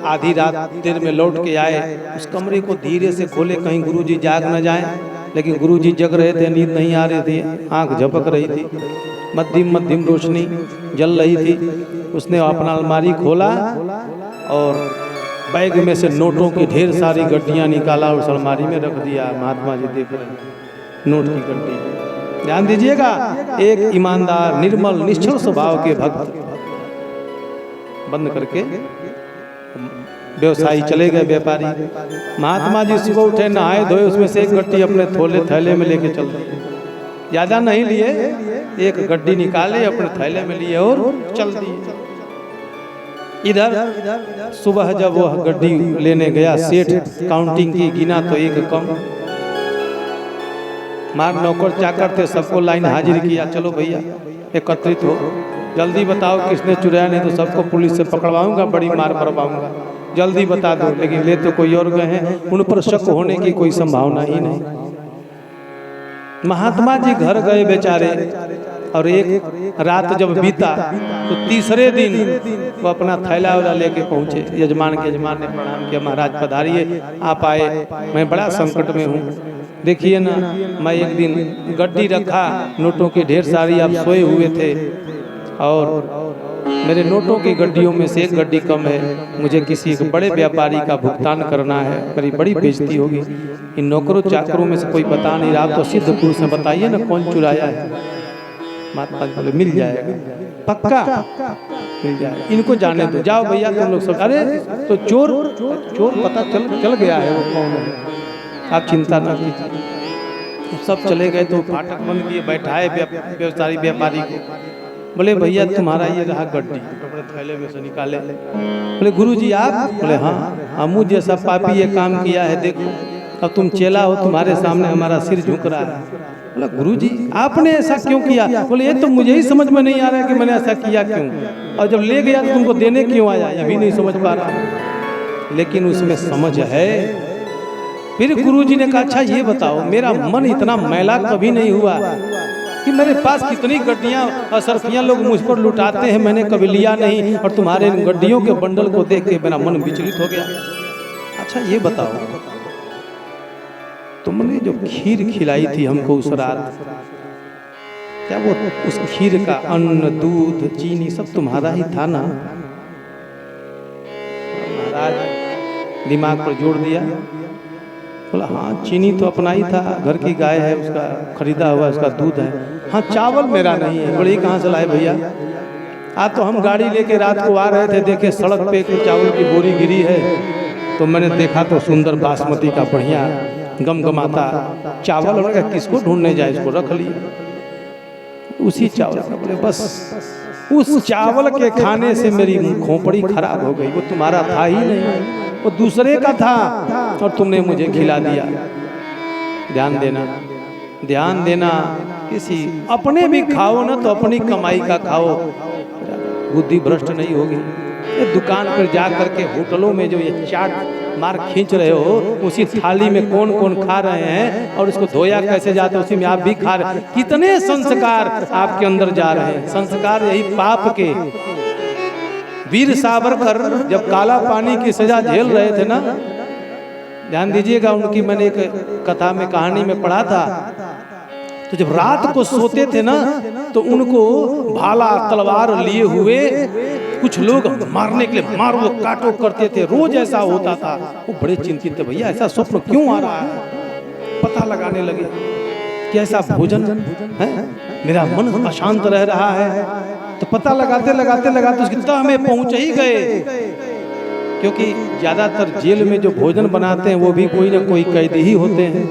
आधी रात देर में लौट के आए। उस कमरे को धीरे से खोले, कहीं गुरुजी जाग न जाए। लेकिन गुरुजी जग रहे थे, नींद नहीं आ रही थी, आंख झपक रही थी, मध्यम रोशनी जल रही थी। उसने अपना अलमारी खोला और बैग में से नोटों की ढेर सारी गड्डियां निकाला और उस अलमारी में रख दिया। महात्मा जी देख रहे हैं, नोट की गड्डी। ध्यान दीजिएगा, एक ईमानदार, निर्मल, निश्चल स्वभाव के भक्त बंद करके व्यवसायी चले गए, व्यापारी। महात्मा जी सुबह उठे, नहाए धोए, उसमें से एक गड्डी अपने थैले में लेके चल दिए। ज्यादा नहीं लिए, एक गड्डी निकाले, अपने थैले में लिए और चल दिए। इधर सुबह जब वह गड्डी लेने गया, सेठ काउंटिंग की, गिना तो एक कम। मार नौकर चाकर थे, सबको लाइन हाजिर किया, चलो भैया एकत्रित हो, जल्दी बताओ किसने चुराया, नहीं तो सबको पुलिस से पकड़वाऊंगा, बड़ी मार मरवाऊंगा, जल्दी बता दो। लेकिन ले तो कोई और गए हैं, उन पर शक होने की कोई संभावना ही नहीं। महात्मा जी घर गए बेचारे, और एक रात जब बीता तो तीसरे दिन वो अपना थैला वाला लेके पहुंचे यजमान के। यजमान ने प्रणाम किया, महाराज पधारिए, आप आए, मैं बड़ा संकट में हूँ। देखिए ना, मैं एक दिन गड्डी रखा, नोटों की ढेर सारी, आप सोए हुए थे और मेरे नोटों की गड्डियों में से एक गड्डी कम है, मुझे किसी एक बड़े व्यापारी का भुगतान करना है, मेरी बड़ी बेइज्जती होगी। इन नौकरों चाकरों में से कोई बता नहीं रहा, तो सिद्ध पुरुष से बताइए ना कौन चुराया है। महात्मा जी बोले मिल जाएगा, पक्का मिल जाएगा, इनको जाने दो, जाओ भैया तुम लोग सब। अरे तो चोर पता चल गया है वो कौन है, आप चिंता ना कीजिए। सब चले गए तो फाटक बंद किए, बैठाए व्यवसायी व्यापारी को। बोले भैया तुम्हारा ये रहा गड्डी, कपड़े थैले में से निकाले। बोले गुरुजी आप? बोले हाँ, हमू जैसा पापी ये काम किया है, देखो अब तुम चेला हो, तुम्हारे सामने हमारा सिर झुक रहा है। बोला गुरुजी आपने ऐसा क्यों किया? बोले ये तो मुझे ही समझ में नहीं आ रहा है कि मैंने ऐसा किया क्यों, और जब ले गया तो तुमको देने क्यों आया, ये भी नहीं समझ पा रहा। लेकिन उसमें समझ है। फिर गुरुजी ने कहा अच्छा ये बताओ, मेरा मन इतना मैला कभी नहीं हुआ कि मेरे पास कितनी गड्डियां असरफियां लोग मुझ पर लुटाते हैं, मैंने कभी लिया नहीं, और तुम्हारे गड्डियों के बंडल को देख के मेरा मन विचलित हो गया। अच्छा ये बताओ, तुमने जो खीर खिलाई थी हमको उस रात, क्या वो उस खीर का अन्न, दूध, चीनी सब तुम्हारा ही था ना? महाराज दिमाग पर जोड़ दिया। बोला हाँ चीनी तो अपना ही था, घर की गाय है, उसका खरीदा हुआ उसका दूध है। हाँ चावल मेरा नहीं है। बोले कहाँ से लाए भैया? आज तो हम गाड़ी लेके रात को आ रहे थे, देखे सड़क पे एक चावल की बोरी गिरी है, तो मैंने देखा तो सुंदर बासमती का बढ़िया गमगमाता चावल, और किसको ढूंढने जाए, इसको रख लिया उसी चावल का। बोले बस उस चावल के खाने से मेरी खोपड़ी खराब हो गई, वो तुम्हारा था ही नहीं, वो दूसरे का था और तुमने मुझे खिला दिया। ध्यान देना, ध्यान देना, किसी अपने भी खाओ ना तो अपनी कमाई का खाओ, बुद्धि भ्रष्ट नहीं होगी। ये दुकान पर जा करके होटलों में जो ये चाट मार खींच रहे हो, उसी थाली में कौन कौन खा रहे हैं और उसको धोया कैसे जाते हैं, उसी में आप भी खा रहे हैं। कितने संस्कार आपके अंदर जा रहे हैं, संस्कार यही पाप के। वीर सावरकर जब काला पानी की सजा झेल रहे थे ना, ध्यान दीजिएगा, उनकी मैंने एक कथा में कहानी में पढ़ा था, तो जब रात को सोते थे ना तो उनको भाला तलवार लिए हुए कुछ लोग मारने के लिए मारो काटो करते थे, रोज ऐसा होता था। वो बड़े चिंतित थे, भैया ऐसा स्वप्न क्यों आ रहा है? पता लगाने लगे कि ऐसा भोजन है, मेरा मन अशांत रह रहा है। तो पता लगाते लगाते लगाते उसकी तह में पहुंच ही गए, क्योंकि ज्यादातर जेल में जो भोजन बनाते हैं वो भी कोई ना कोई कैदी ही होते हैं।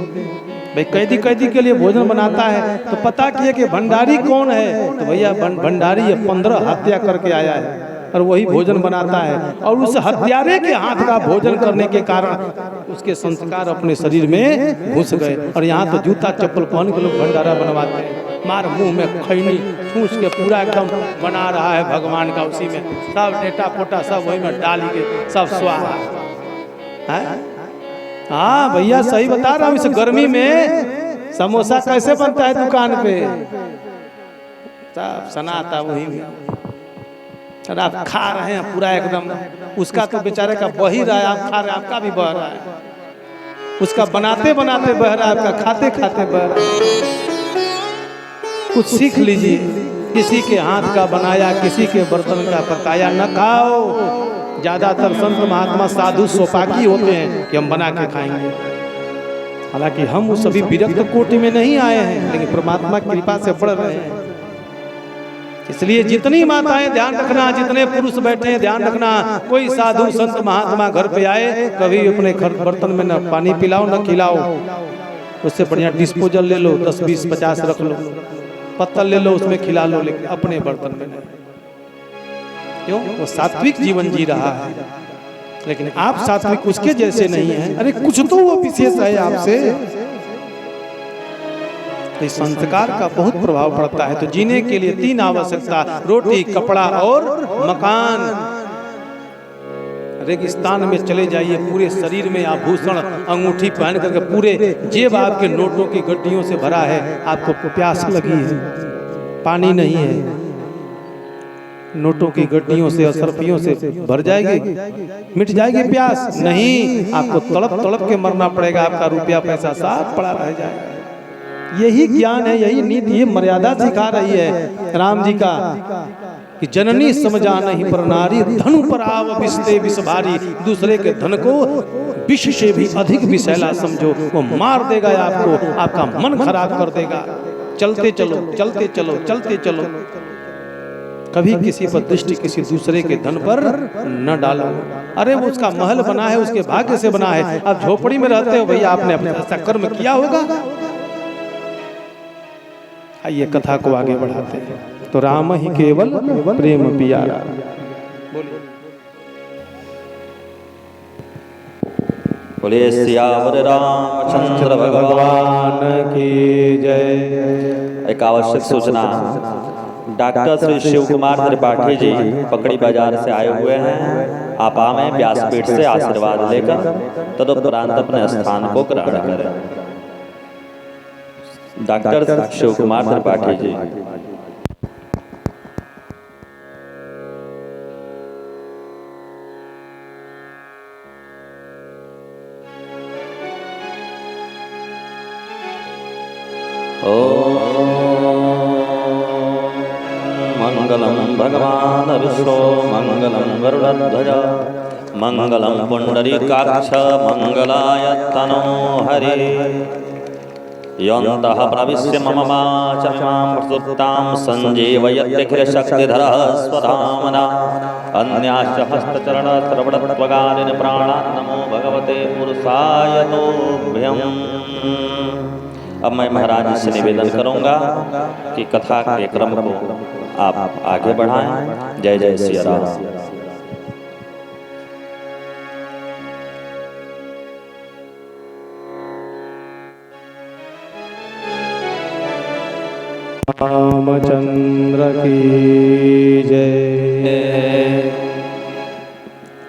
भाई कैदी के लिए भोजन बनाता है, तो पता किए कि भंडारी कौन है, तो भैया भंडारी 15 हत्या करके आया है और वही भोजन बनाता है, और उस हत्यारे के हाथ का भोजन करने के कारण उसके संस्कार अपने शरीर में घुस गए। और यहाँ तो जूता चप्पल पहन के लोग भंडारा बनवाते हैं, मार मुंह में खैनी ठूस के पूरा एकदम बना रहा है भगवान का, उसी में सब डेटा पोटा सब वही में डाल के सब स्वाहा है। हाँ भैया सही बता रहा हूँ, इस गर्मी में समोसा कैसे बनता है दुकान पे, सब सनाता वही में, और आप खा रहे हैं पूरा एकदम, उसका तो बेचारे का बह ही रहा है, आप खा रहे हैं, आपका भी बह रहा है, उसका बनाते बनाते बह रहा है, आपका खाते खाते बह रहा है। कुछ सीख लीजिए, किसी के हाथ का बनाया, किसी के बर्तन का पकाया न खाओ। ज्यादातर संत महात्मा साधु सोपाकी होते हैं कि हम बना के खाएंगे, हालांकि हम उस सभी विरक्त कोटि में नहीं आए हैं, लेकिन परमात्मा की कृपा से बढ़ रहे हैं। इसलिए जितनी माताएं ध्यान रखना, जितने पुरुष बैठे हैं ध्यान रखना, कोई साधु संत महात्मा घर पे आए कभी अपने घर बर्तन में न पानी पिलाओ न खिलाओ, उससे बढ़िया डिस्पोजल ले लो, 10 20 50 रख लो, पत्तल ले लो उसमें खिला लो, लेकिन अपने बर्तन में नहीं। क्यों? वो सात्विक जीवन जी रहा है, लेकिन आप सात्विक उसके जैसे नहीं हैं। अरे कुछ तो वो विशेष है आपसे। तो संस्कार का बहुत प्रभाव पड़ता है। तो जीने के लिए 3 आवश्यकता, रोटी, कपड़ा और मकान। रेगिस्तान में चले जाइए, पूरे शरीर में आभूषण अंगूठी पहन करके, पूरे जेब आपके नोटों की गड्डियों से भरा है, आपको प्यास लगी है, पानी नहीं है, नोटों की गड्डियों से असरफियों से भर जाएगी, मिट जाएगी प्यास नहीं, आपको तड़प तड़प के मरना पड़ेगा, आपका रुपया पैसा साफ पड़ा रह जाएगा। यही ज्ञान है, यही नीति, ये मर्यादा सिखा रही है राम जी का कि जननी समझा नहीं पर नारी, धनु पर आव विषते विष भारी। दूसरे के धन को विष से भी अधिक विषैला समझो, वो मार देगा आपको, आपका मन खराब कर देगा। चलते चलो चलते चलो चलते चलो, कभी किसी पर दृष्टि किसी दूसरे के धन पर न डालो। अरे वो उसका महल बना है, उसके भाग्य से बना है, आप झोपड़ी में रहते हो भैया, आपने अपना ऐसा कर्म किया होगा। आइए कथा को आगे बढ़ाते हैं। तो राम ही केवल प्रेम पियारा।
बोलिए सियावर रामचंद्र भगवान
की जय।
एक आवश्यक सूचना, डॉक्टर श्री शिव कुमार त्रिपाठी जी पकड़ी बाजार से आए हुए हैं। आप आए व्यासपीठ से आशीर्वाद लेकर तदुपरांत अपने स्थान को ग्रहण करें। डॉक्टर शिव कुमार त्रिपाठी जी। मंगलम भगवान विष्णु मंगलम गरुड़ध्वज मंगलम पुंडरीकाक्ष मंगलाय तनो हरि। योऽन्तः प्रविश्य मम वाचमिमां प्रसुप्तां सञ्जीवयत्यखिलशक्तिधरः स्वधाम्ना अन्याश्च हस्तचरणश्रवणत्वगादिन प्राणान् नमो भगवते पुरुषाय तुभ्यम्। अब मैं महाराज से निवेदन करूंगा कि कथा के क्रम को आप आगे बढ़ाएं। जय जय श्री राम।
रामचंद्र की जय।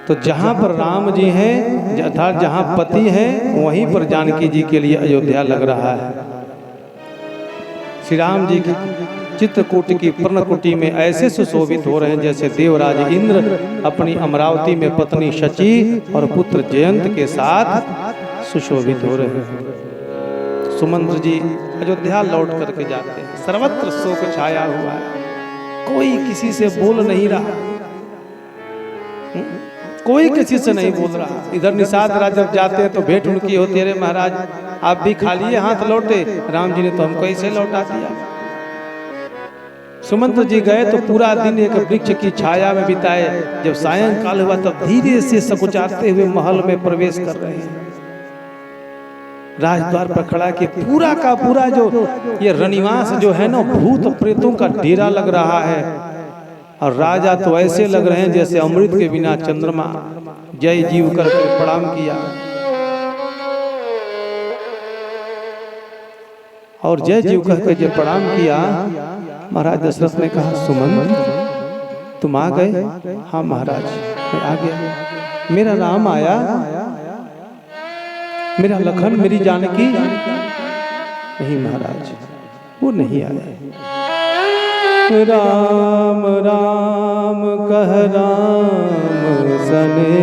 तो जहाँ पर राम जी हैं, अर्थात जहाँ पति हैं, वहीं पर जानकी जी के लिए अयोध्या लग रहा है। श्री राम जी की चित्रकूट की पर्णकुटी में ऐसे सुशोभित हो रहे हैं जैसे देवराज इंद्र अपनी अमरावती में पत्नी शची और पुत्र जयंत के साथ सुशोभित हो रहे हैं। सुमंत्र जी अयोध्या लौट करके जाते हैं। सर्वत्र शोक छाया हुआ है, कोई किसी से बोल नहीं रहा, कोई किसी से नहीं बोल रहा। इधर निषाद राज जब जाते हैं तो भेंट उनकी होती है, अरे महाराज आप भी खाली हाथ लौटे, राम जी ने तो हमको ऐसे लौटा दिया। सुमंत्र जी गए तो पूरा दिन एक वृक्ष की छाया में बिताए। जब सायंकाल हुआ तब धीरे से सकुचाते हुए महल में प्रवेश कर रहे हैं। राजद्वार पर खड़ा कि पूरा का पूरा जो ये रनिवास जो है ना, भूत प्रेतों का डेरा लग रहा है। और राजा तो ऐसे लग रहे हैं जैसे अमृत के बिना चंद्रमा। जय जीव करके प्रणाम किया और जय जीव कहकर जब प्रणाम किया, महाराज दशरथ ने कहा सुमंत तुम आ गए? हाँ महाराज मैं आ गया। मेरा राम आया, मेरा लखन, मेरी जानकी? नहीं महाराज वो नहीं आया। राम राम कह राम सने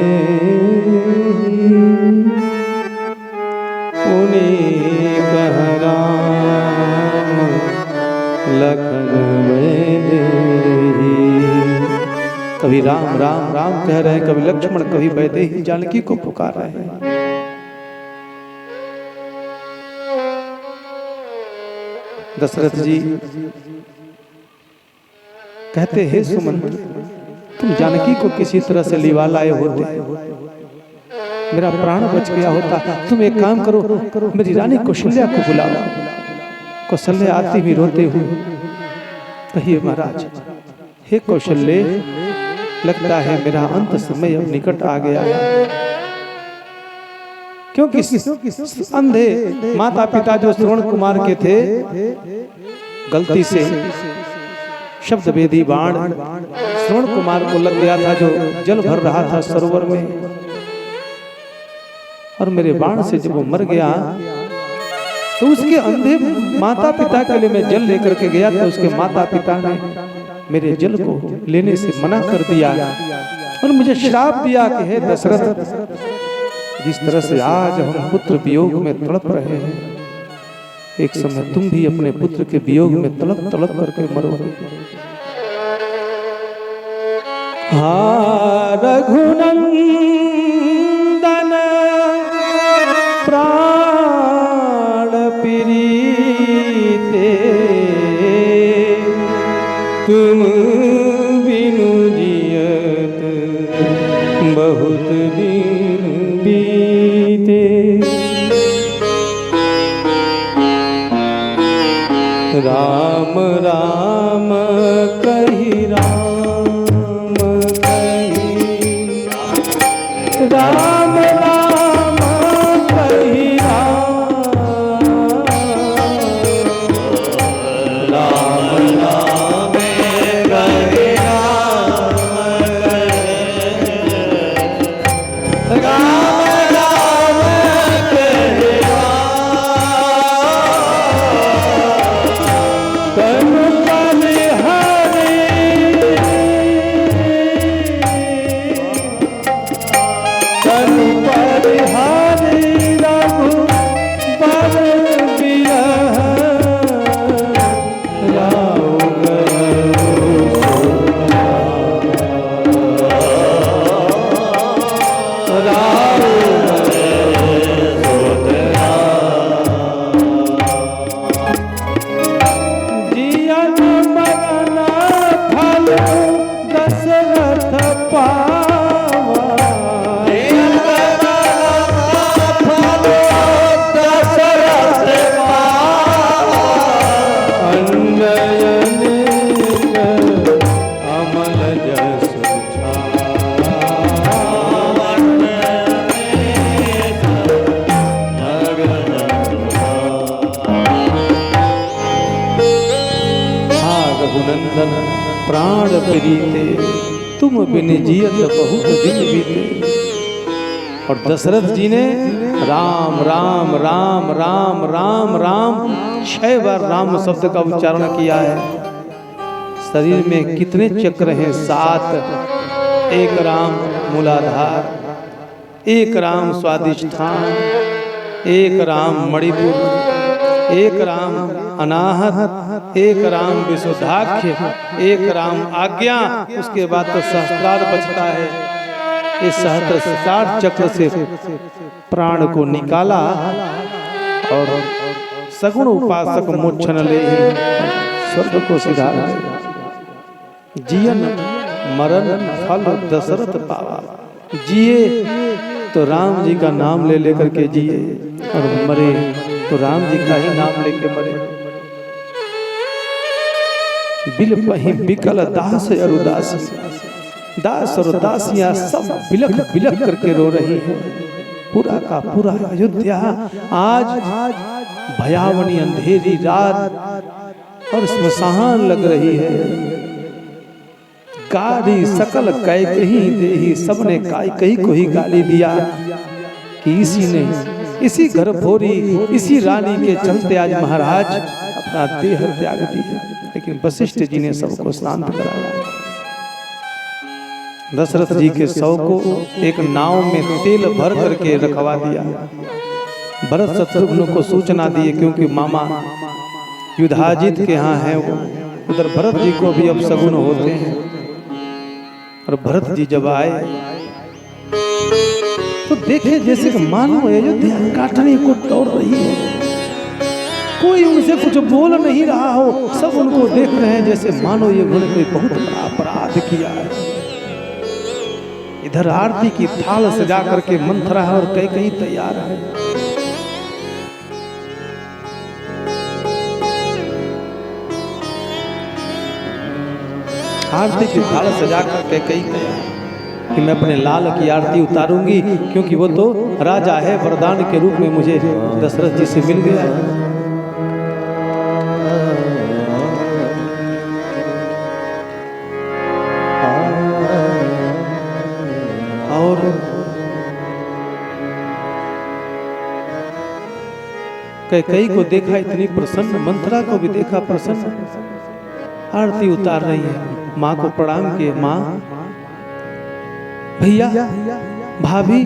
उन्हीं कह राम लखन में देही। कभी राम राम राम कह रहे हैं, कभी लक्ष्मण, कभी वैदेही जानकी को पुकार रहे हैं। दशरथ जी कहते हैं सुमंत तुम जानकी को किसी तरह से लिवा लाए होते, मेरा प्राण बच गया होता। तुम एक काम करो, मेरी रानी कौशल्या को बुलाओ। कौशल्या आती भी रोते हुए कहिए महाराज, हे कौशल्य लगता है मेरा अंत समय अब निकट आ गया है। क्योंकि अंधे माता पिता जो श्रवण कुमार के थे, गलती से शब्द वेदी बाण श्रवण कुमार को लग गया था जो जल भर रहा था सरोवर में। और मेरे बाण से जब वो मर गया तो उसके अंधे माता पिता के लिए मैं जल लेकर के गया, तो उसके माता पिता ने मेरे जल को लेने से मना कर दिया और मुझे श्राप दिया कि हे दशरथ, जिस तरह से आज हम पुत्र वियोग में तड़प रहे हैं, एक समय तुम भी अपने पुत्र के वियोग में तड़प तड़प करके मरोगे। हाँ रघुनंदन प्राण प्रीते तुम बिनु जियत बहुत दिन बीते। राम राम कही राम कही, राम राम कही राम, राम राम कही राम, राम राम कही प्राण प्रीते, तुम बिन जियत बहुत दिन बीते। और दशरथ जी ने राम राम राम राम राम राम 6 बार राम शब्द का उच्चारण किया है। शरीर में कितने चक्र हैं? 7। एक राम मूलाधार, एक राम स्वादिष्ठान, एक राम मणिपुर, एक राम अनाहत, एक राम विशुद्धाख्य, एक राम आज्ञा, उसके बाद तो सहस्त्रार बचता है। इस सहस्त्रार चक्र से प्राण को निकाला और सगुण उपासक मोक्षण ले स्वर्ग को सिधारा। जियन मरण फल दशरथ पावा। जिए तो राम जी का नाम ले लेकर के जिए, और मरे तो राम जी का ही नाम लेके मरे। बिल पही बिकल दास अरुदास, दास और दासियां सब बिलख बिलख करके रो रही है। पूरा का पूरा अयोध्या आज भयावनी अंधेरी रात और स्मशान लग रही है। गाड़ी सकल कैकही देही, सबने कैकही को ही गाली दिया कि इसी ने, इसी घर भोरी, इसी रानी के चलते आज महाराज अपना देह त्याग दिया। लेकिन वशिष्ठ जी ने सबको शांत कराया। दशरथ जी के शव को एक नाव में तेल भर करके रखवा दिया। भरत शत्रुघ्न को सूचना दी, क्योंकि मामा युधाजित के यहाँ है वो, उधर भरत जी को भी अब सगुन होते हैं। और भरत जी जब आए तो देखे जैसे कि मानो अयोध्या काटने को दौड़ रही है। कोई उनसे कुछ बोल नहीं रहा हो, सब उनको देख रहे हैं जैसे मानो ये उन्होंने कोई बहुत बड़ा अपराध किया है। इधर आरती की थाल सजा करके मंथरा है और कई तैयार है। आरती की थाल सजा करके कई तैयार कि मैं अपने लाल की आरती उतारूंगी, क्योंकि वो तो राजा है, वरदान के रूप में मुझे दशरथ जी से मिल गया है। और कई को देखा इतनी प्रसन्न, मंथरा को भी देखा प्रसन्न, आरती उतार रही है। माँ को प्रणाम किए, माँ, भैया, भाभी,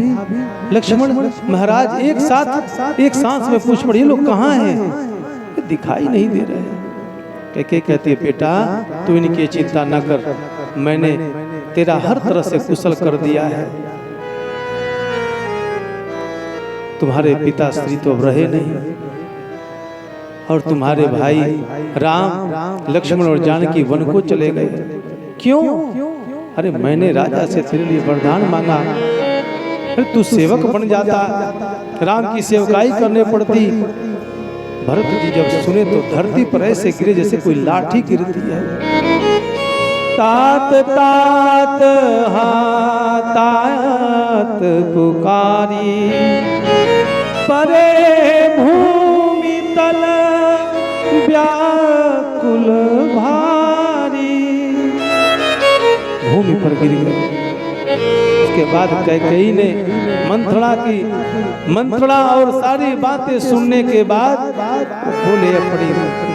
लक्ष्मण, महाराज एक साथ एक सांस में पूछ पड़े, ये लोग कहाँ हैं? दिखाई नहीं दे रहे। कहती है, बेटा तू इनकी चिंता न कर, मैंने तेरा हर तरह से कुशल कर दिया है। तुम्हारे पिता श्री तो अब रहे नहीं, और तुम्हारे भाई राम, लक्ष्मण और जानकी वन को चले गए। क्यों? अरे मैंने राजा से तेरे लिए वरदान मांगा, अरे तू सेवक बन जाता, राम की सेवकाई करने पड़ती। भरत जी जब सुने तो धरती पर ऐसे गिरे जैसे कोई लाठी गिरती है। तात तात हाँ तात पुकारी, परे भूमि तल व्याकुल भारी। भूमि पर गिर गए। उसके बाद कैकेयी ने मंत्रणा की, मंत्रणा और सारी बातें सुनने के बाद बोले अपनी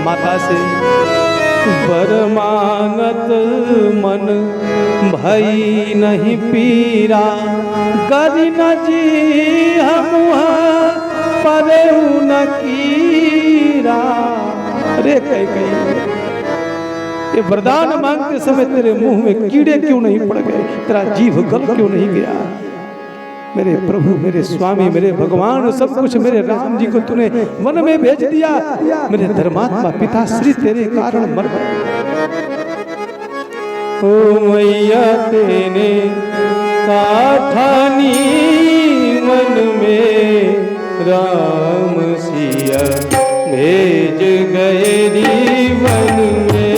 माता से, वर मांगत मन भई नहीं पीरा, करी न जी हम परे न कीरा। अरे कैकेयी, ये वरदान मांगते समय तेरे मुंह में कीड़े क्यों नहीं पड़ गए, तेरा जीभ गल क्यों नहीं गया? मेरे प्रभु, मेरे स्वामी, मेरे भगवान, सब कुछ मेरे राम जी को तूने वन में भेज दिया, मेरे धर्मात्मा पिता श्री तेरे कारण मर गए। ओ मैया तेने काठानी मन में राम सिया भेज गए री वन में।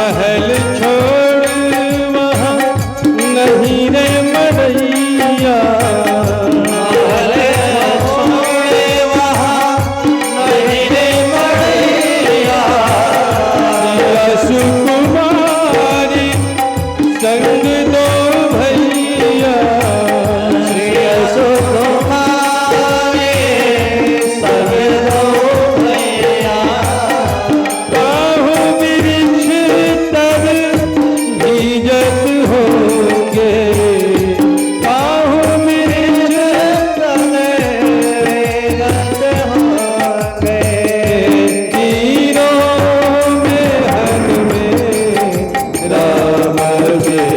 महल छोड़ वहाँ नहीं रे मरैया,
महल छोड़े वहाँ नहीं रे मरैया,
सुकुमारी संग दो भैया,
श्री सुकुमारी संग दो भैया,
बाहु वृक्ष तब भीजत होंगे, बाहु वृक्ष
तब भीजत होंगे,
तीरों में हन में राम गया,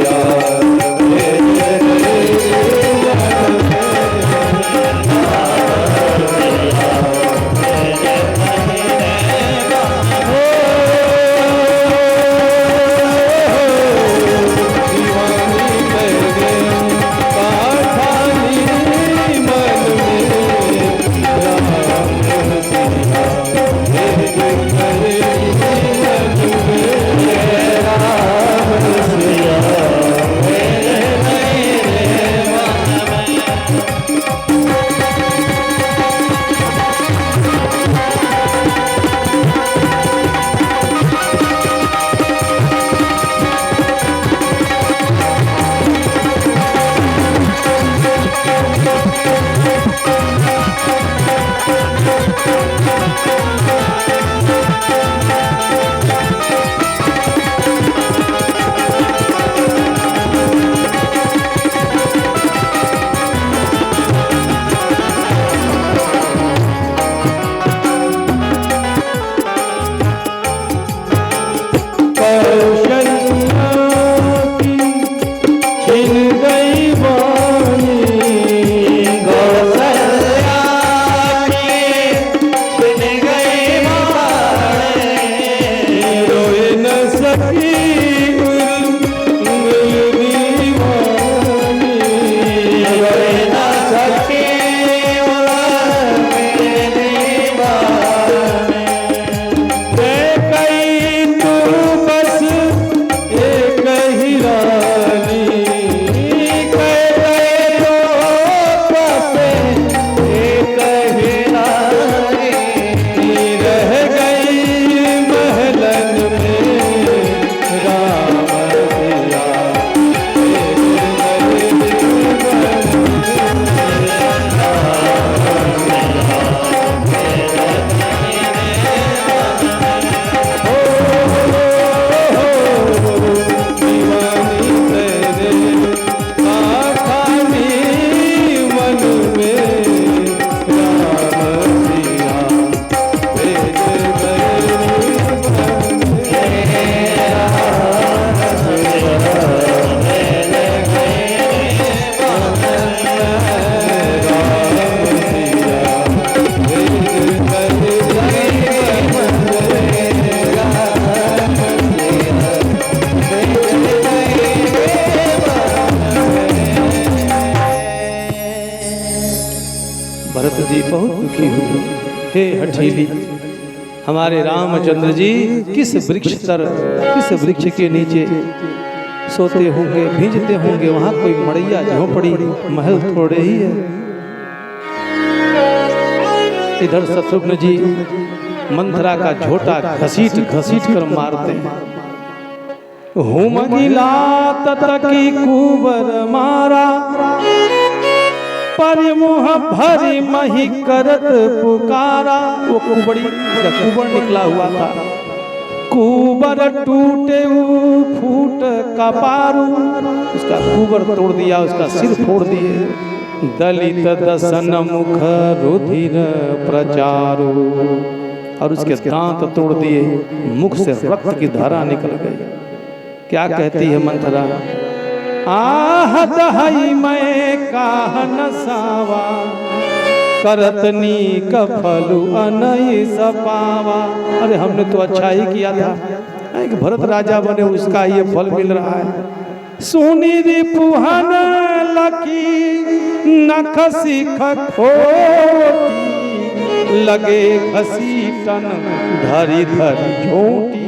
भरत जी बहुत दुखी हुए। हे हठीली, हमारे रामचंद्र जी किस वृक्ष तर, किस वृक्ष के नीचे सोते होंगे, भींजते होंगे। वहां कोई मड़ैया झोंपड़ी महल थोड़े ही है। इधर शत्रुघ्न जी मंथरा का झोटा घसीट घसीट कर मारते हैं। हुमगिला ततकी कुबर मारा, परिमुह भरी मही करत पुकारा। वो कुबड़ी, कुबर निकला हुआ था। कुबर टूटे फूट कपारू, उसका कुबर तोड़ दिया, उसका सिर फोड़ दिए। दलित दसन मुख रुधिर प्रचारू, और उसके दांत तोड़ दिए, मुख से रक्त की धारा निकल गई। क्या कहती है मंथरा? आहत हई मैं काहन सावा, करतनी कफलु अनई सपावा। अरे हमने तो अच्छा ही किया था कि भरत राजा बने, उसका ये फल मिल रहा है। सुनी रिपुहन लकी नख सिख खोटी, लगे घसीटन धरी धरी झोंटी,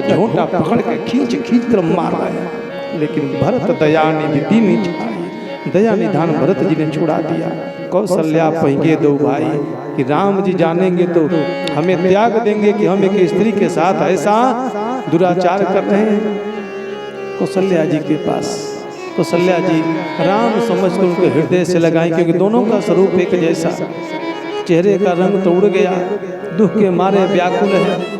झोंटा पकड़ के खींच खींच कर मार रहे हैं। लेकिन भरत दया निधि निधाई, दया निधान भरत जी ने छुड़ा दिया। कौशल्या पहिए दो भाई कि राम जी जानेंगे तो हमें त्याग देंगे कि हम एक स्त्री के साथ ऐसा दुराचार कर रहे हैं। कौशल्या जी के पास कौशल्या जी राम समझकर उनके हृदय से लगाएं, क्योंकि दोनों का स्वरूप एक जैसा, चेहरे का रंग तो उड़ गया, दुख के मारे व्याकुल है।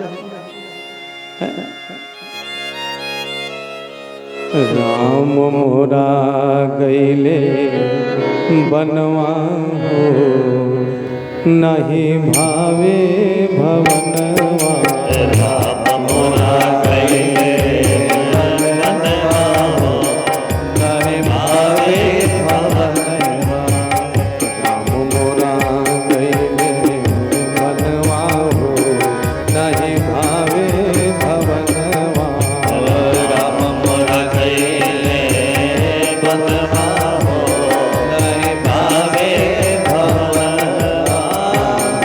राम मोरा गईले बनवा हो, नहीं भावे भवनवा।
राम मोरा गईले बनवा हो, नहीं भावे भवनवा।
राम मोरा गईले बनवा हो, नहीं भावे भवनवा।
राम मोरा गईले बनवा हो, नहीं भावे भवनवा।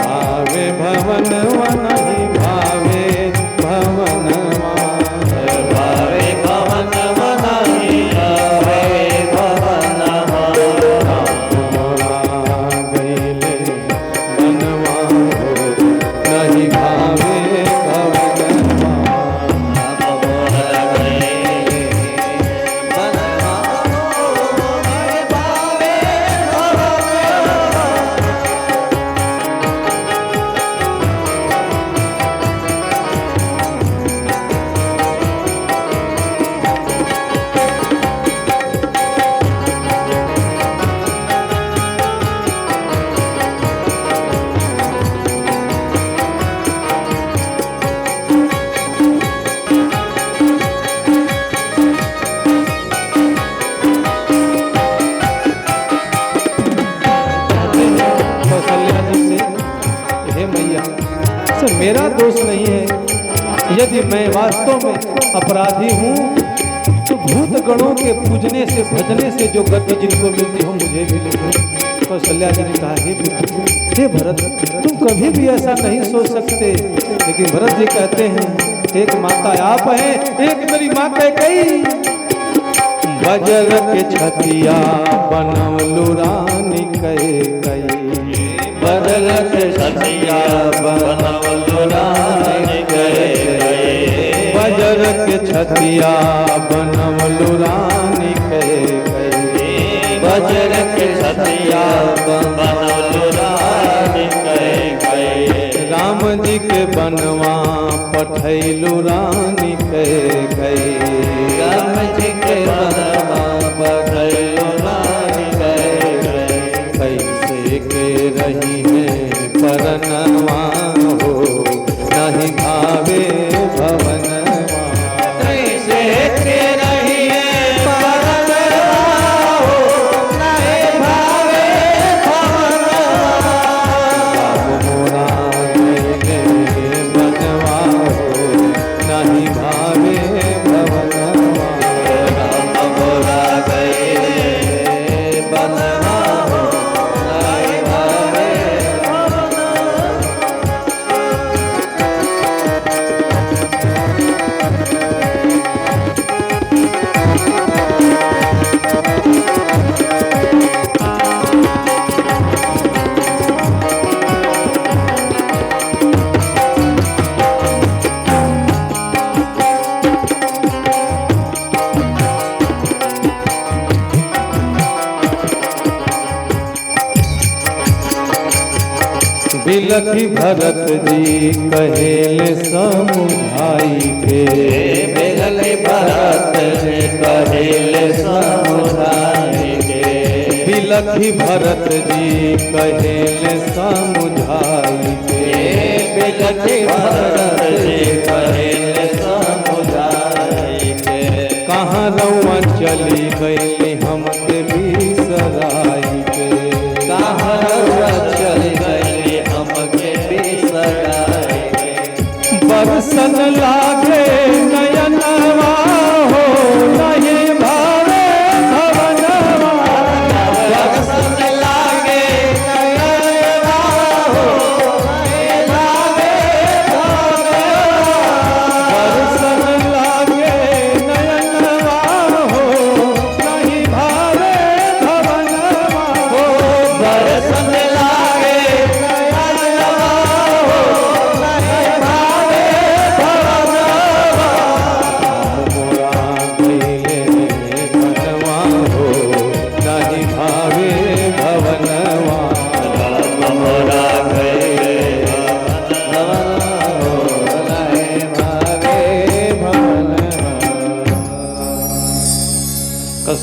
भावे भवनवा नहीं भावे भवनवा।
भावे भवनवा नहीं भावे भवनवा।
मोरा गईले बनवा हो, नहीं भावे भवनवा। कौशल्या जी से, हे मैया सर मेरा दोष नहीं है, यदि मैं वास्तव में अपराधी हूँ तो भूत गणों के पूजने से भजने से जो गति जिनको मिलती हो मुझे भी मिले। कौशल्या जी ने कहा, हे पुत्र, हे भरत, तुम कभी भी ऐसा नहीं सोच सकते। लेकिन भरत जी कहते हैं, एक माता आप हैं, एक मेरी माता कई। बजर के छतिया बनवलु रानी कहे कई।
बदल के छतिया बनवलु रानी कहे कई।
बजर के छतिया बनवलु रानी कहे कई।
बजर के छतिया बनवलु रानी कहे कई।
राम जी के बनवा पठैलु रानी कहे कई।
राम जी के बनवा पठैलु रानी कहे कई।
कैसे के रही है परनवा हो, नहीं भावे भवनवा।
कैसे के रही है परनवा हो, नहीं भावे भवनवा।
राम मोरा गईले बनवा हो, नहीं भावे भवनवा।
राम मोरा गईले बनवा हो, नहीं भावे
बिलखी भरत जी कहेले समुझाई के।
बिलखी भरत जी कहेले समुझाई के।
बिलखी भरत जी कहेले समुझाई के।
बिलखी भरत जी कहेले समुझाई के।
कहाँ रउआ चली गई हमके बिसराई के।
कहाँ रउआ चली गई हमके बिसराई के।
बरसन लागे नयनवा हो, नहीं भावे भवनवा।
बरसन लागे नयनवा हो,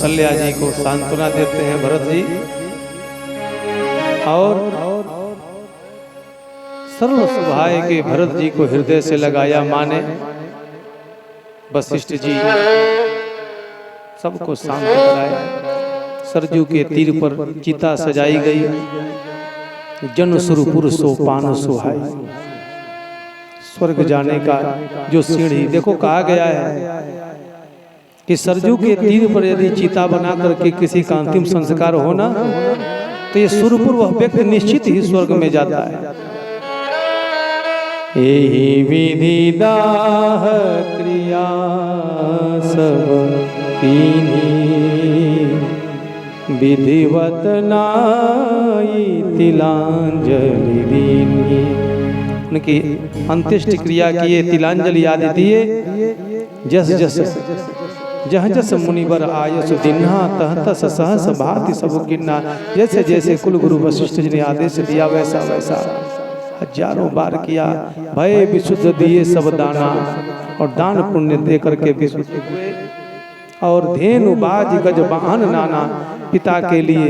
कौशल्या जी को सांत्वना देते हैं भरत जी, और सरल स्वभाव के भरत जी को हृदय से लगाया माने। वशिष्ठ जी सबको शांत कराया। सरजू के तीर पर चिता सजाई गई, जन सुरपुर सो पान सुहाई। स्वर्ग जाने का जो सीढ़ी, देखो कहा गया है कि सरजू के तीर पर यदि चिता बना करके किसी का अंतिम संस्कार होना, तो ये सुरपुर वह व्यक्ति निश्चित ही स्वर्ग में जाता है। यही विधि दाह क्रिया सब विधिवत नाई तिलांजलि दीनी। उनकी अंत्येष्टि क्रिया किए, तिलांजलि आदि दिए। जस जस जह जस मुनिवर आयस दिन्हा तह तस सहस भाति सब गिन्ना। जैसे जैसे कुल गुरु वशिष्ठ जी ने आदेश दिया वैसा वैसा हजारों बार किया। भय विशुद्ध दिए सब दाना, और दान पुण्य दे करके विशुद्ध हुए। और धेनु बाज गज वाहन नाना, पिता के लिए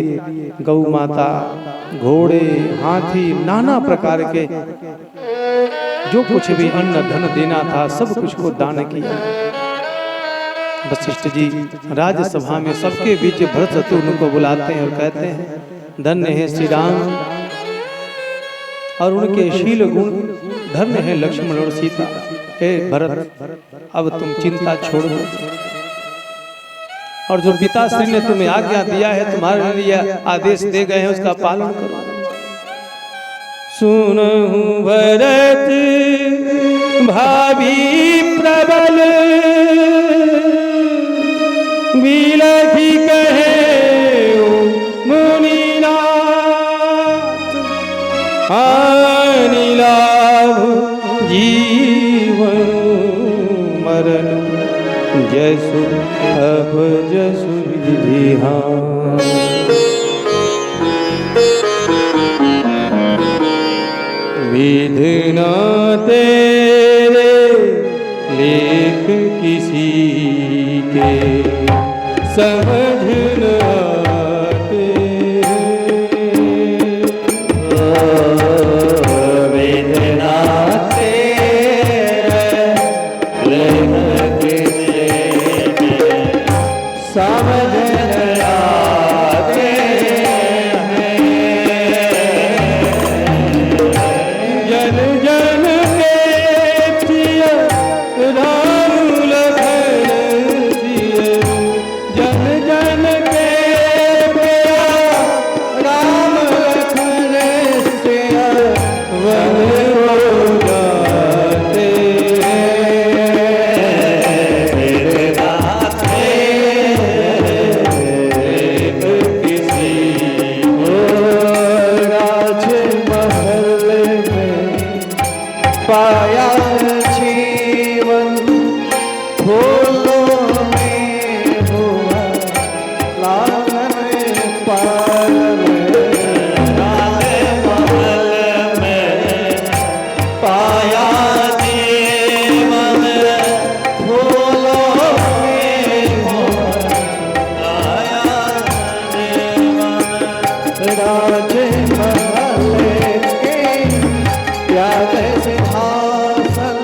गौ माता, घोड़े, हाथी, नाना प्रकार के जो कुछ भी अन्न धन देना था सब कुछ को दान किया। वशिष्ठ जी राजसभा में सबके बीच भरत शत्रुघ्न को बुलाते हैं और कहते हैं धन्य है श्री राम और उनके शील गुण, धन्य है लक्ष्मण और सीता। हे भरत, अब तुम चिंता छोड़ दो, और जो पिताश्री ने तुम्हें आज्ञा दिया है, तुम्हारे लिए आदेश दे गए हैं, उसका पालन करो। सुनहु भरत भाभी प्रबल, बिलखी कहे मुनिनाथ। हानि लाभ जीवन मरण, जसु अब जसु विधि। विधना तेरे लेख किसी के समझ न आते।
वेदना तेरे लेख किसी के समझ न आते हैं।
जन जन के प्रिय राम लखन सिय, जन जन के प्रिय राम लखन सिय, वन हो जाते
पाया जीवन फूलों में हुआ लागन पाल।
महल में पाया जीवन फूलों में हुआ
राज महल के त्याग सिंहासन,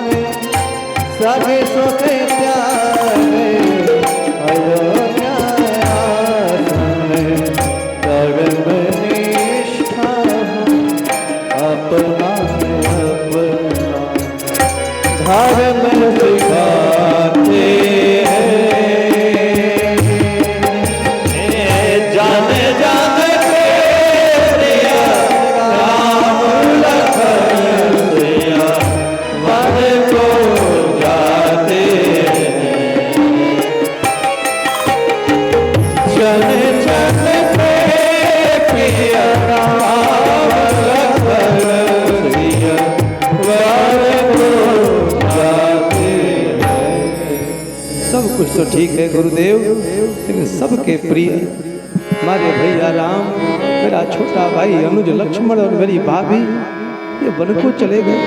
सभी सुख त्यागे अयोध्या आसन। धर्म निष्ठा अपना अपना धर्म सिखाते हैं।
जान जान के प्रिया राम लखन सिया, वन को जाते
जन जन के प्रिय राम लखन सिया, वन को जाते हैं।
सब कुछ तो ठीक है गुरुदेव, लेकिन सबके प्रिय हमारे भैया राम, मेरा छोटा भाई अनुज लक्ष्मण और मेरी भाभी ये वन को चले गए।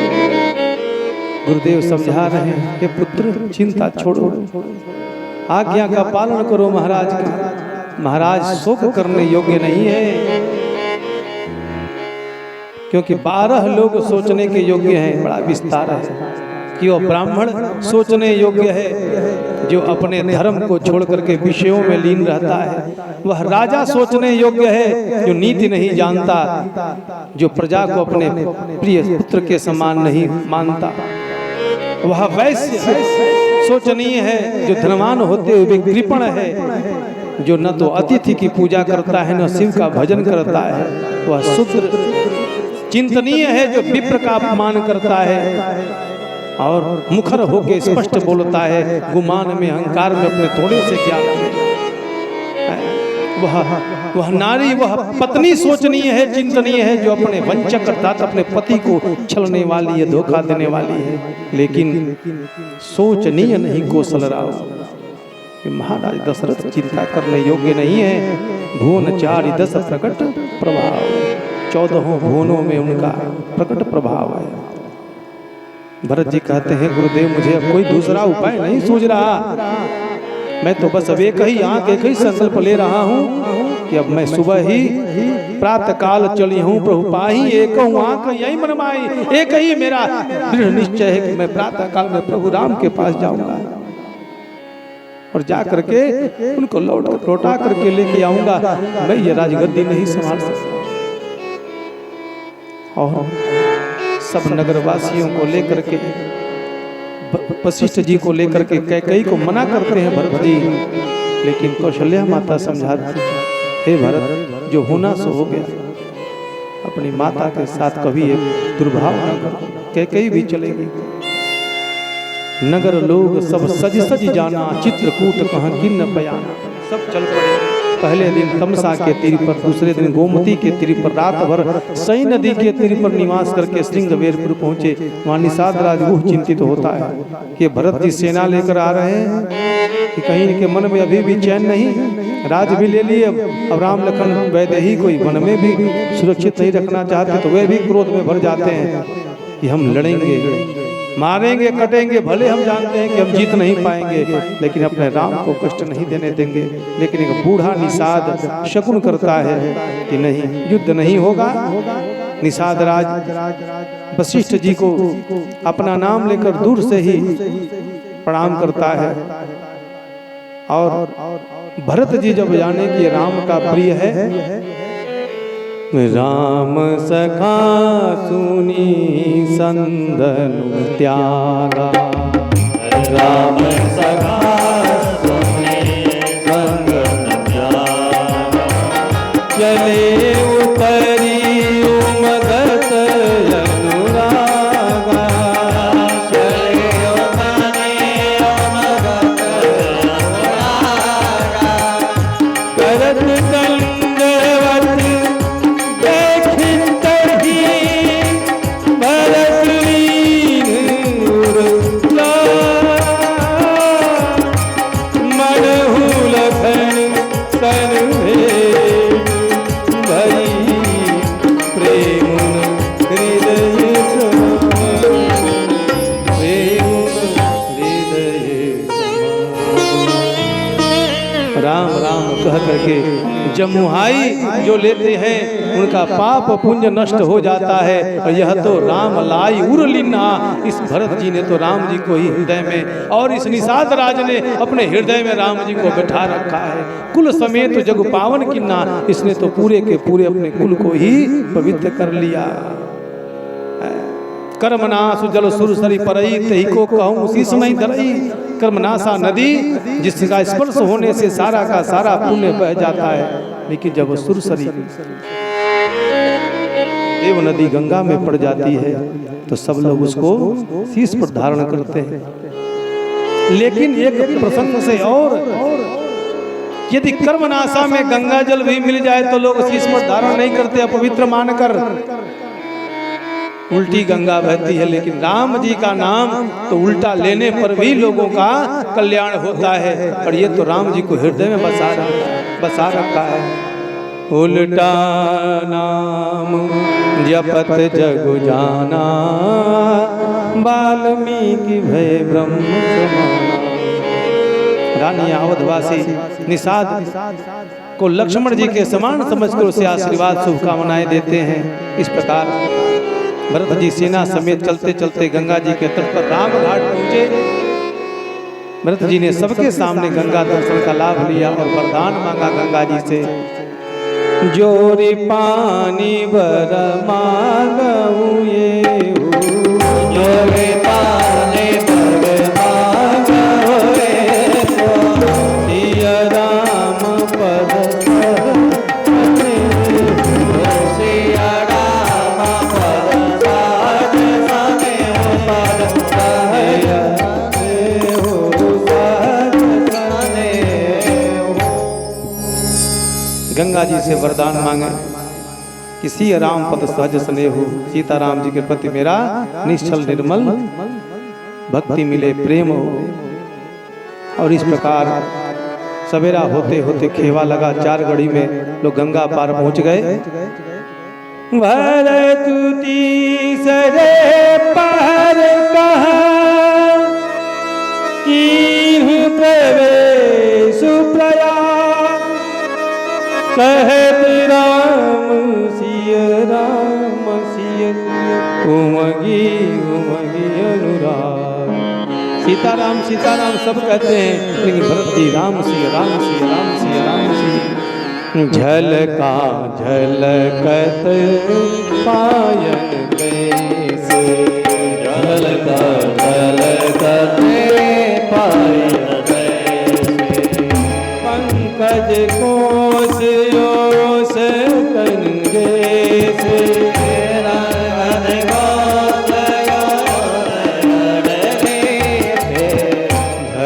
गुरुदेव समझा रहे हैं कि पुत्र चिंता छोड़ो, आज्ञा का पालन करो महाराज का। महाराज शोक करने योग्य नहीं है, क्योंकि 12 लोग सोचने के योग्य हैं। बड़ा विस्तार है कि वह ब्राह्मण सोचने योग्य है जो अपने धर्म को छोड़ करके विषयों में लीन रहता है। वह राजा सोचने योग्य है जो नीति नहीं जानता, जो प्रजा को अपने प्रिय पुत्र के समान नहीं मानता। वह वैश्य सोचनीय है जो धनवान होते हुए भी कृपण है, जो न तो अतिथि की पूजा करता है न शिव का भजन करता है। वह शूद्र चिंतनीय है जो विप्र का अपमान करता है और मुखर होके स्पष्ट बोलता है, गुमान में अहंकार में अपने थोड़े से ज्ञान में। वह नारी, वह पत्नी सोचनीय है, चिंतनीय है, जो अपने वंचक अर्थात अपने पति को छलने वाली है, धोखा देने वाली है। लेकिन सोचनीय नहीं कौशल राव कि महाराज दशरथ चिंता करने योग्य नहीं है। भुवन 4 10 प्रकट प्रभाव, 14 भुवनों में उनका प्रकट प्रभाव है। भरत जी कहते हैं, गुरुदेव मुझे अब कोई दूसरा उपाय नहीं सूझ रहा, मैं तो बस अब एक ही आंख एक ही संकल्प ले रहा हूँ कि अब मैं सुबह ही प्रातः काल चली हूँ प्रभु पाही, एक आंख यही मनमाई। एक ही मेरा दृढ़ निश्चय है कि मैं प्रातः काल में प्रभु राम के पास जाऊंगा और जा करके उनको लौटा करके लेके आऊंगा। मैं ये राजगद्दी नहीं संभाल सकता। और सब नगरवासियों को लेकर के, वशिष्ठ जी को लेकर के कैकेयी को मना करते हैं भरत जी, लेकिन कौशल्या माता समझाती है, हे भरत जो होना सो हो गया, अपनी माता के साथ कभी एक दुर्भाव न करो। कैकेयी भी चलेगी। नगर लोग सब सज सज जाना, चित्रकूट कहाँ किन्न बयाना। सब चल पड़े। पहले दिन तमसा के तीर पर, दूसरे दिन गोमती के तीर पर, रात भर सई नदी के तीर पर निवास करके श्रृंगवेरपुर पहुंचे। वहाँ निषाद राजगुह चिंतित होता है कि भरत जी सेना लेकर आ रहे हैं कि कहीं इनके मन में अभी भी चैन नहीं, राज भी ले लिए, अब राम लखन वैदेही कोई वन में भी सुरक्षित नहीं रखना चाहते, तो वे भी क्रोध में भर जाते हैं कि हम लड़ेंगे, मारेंगे, कटेंगे, भले हम जानते हैं कि हम जीत नहीं पाएंगे, लेकिन अपने राम को कष्ट नहीं देने देंगे। लेकिन एक बूढ़ा निषाद शकुन करता है कि नहीं, युद्ध नहीं होगा। निषाद राज वशिष्ठ जी को अपना नाम लेकर दूर से ही प्रणाम करता है। और भरत जी जब जाने कि राम का प्रिय है, राम सखा सुनी संदनु त्यागा,
राम सखा सुनी संदनु त्यागा,
चले उतरी उमगत अनुरागा,
चले उतरी उमगत अनुरागा,
करत दंडवत
करके जमुहाई जो लेते हैं उनका पाप पुण्य नष्ट हो जाता है। और यह तो राम लाई उरलीना, इस भरत जी ने तो राम जी को ही हृदय में, और इस निषाद राज ने अपने हृदय में राम जी को बैठा रखा है। कुल समेत जग पावन किन्ना, इसने तो पूरे के पूरे अपने कुल को ही पवित्र कर लिया। कर्मनाश जल सुरसरी परई, तही को कहूँ शीश नहीं धरई। कर्मनाशा नदी जिसका स्पर्श होने से सारा का सारा पुण्य बह जाता है, लेकिन जब सुरसरी देव नदी गंगा में पड़ जाती है तो सब लोग उसको शीश पर धारण करते हैं। लेकिन एक प्रसंग से और, यदि कर्मनाशा में गंगा जल भी मिल जाए तो लोग शीश पर धारण नहीं करते, अपवित्र मानकर उल्टी गंगा बहती है। लेकिन राम जी का नाम तो उल्टा लेने पर भी लोगों का कल्याण होता है, और ये तो राम जी को हृदय में बसा रखा है। उल्टा नाम जपत जग जाना, वाल्मीकि भय ब्रह्म समाना। रानी अवधवासी निषाद को लक्ष्मण जी के समान समझकर उसे आशीर्वाद शुभकामनाएं देते हैं। इस प्रकार भरत जी सेना समेत चलते चलते गंगा जी के तट पर राम घाट पहुंचे। भरत जी ने सबके सामने गंगा दर्शन का लाभ लिया और वरदान मांगा गंगा जी से।
जोरी पानी बर मांगू ये जोरी पानी बर मांगू सिया राम पद सिया राम पद
गंगा जी से वरदान मांगे कि सी राम पद सहज स्नेहु, सीताराम जी के प्रति मेरा निश्चल निर्मल भक्ति मिले, प्रेम हो। और इस प्रकार सवेरा होते होते खेवा लगा, 4 घड़ी में लोग गंगा पार पहुंच गए।
भरत तीसरे पहर कहा कीन्ह प्रवेश प्रयाग, कहत राम सिय उमगी उमगी अनुराग।
सीताराम सीताराम सब कहते हैं, लेकिन भरत जी राम सिय राम सिय राम सिय राम सिय।
झलका झलकत पायन कैसे, झलका झलकत पायन कैसे, पंकज कोस ओस कनगे से,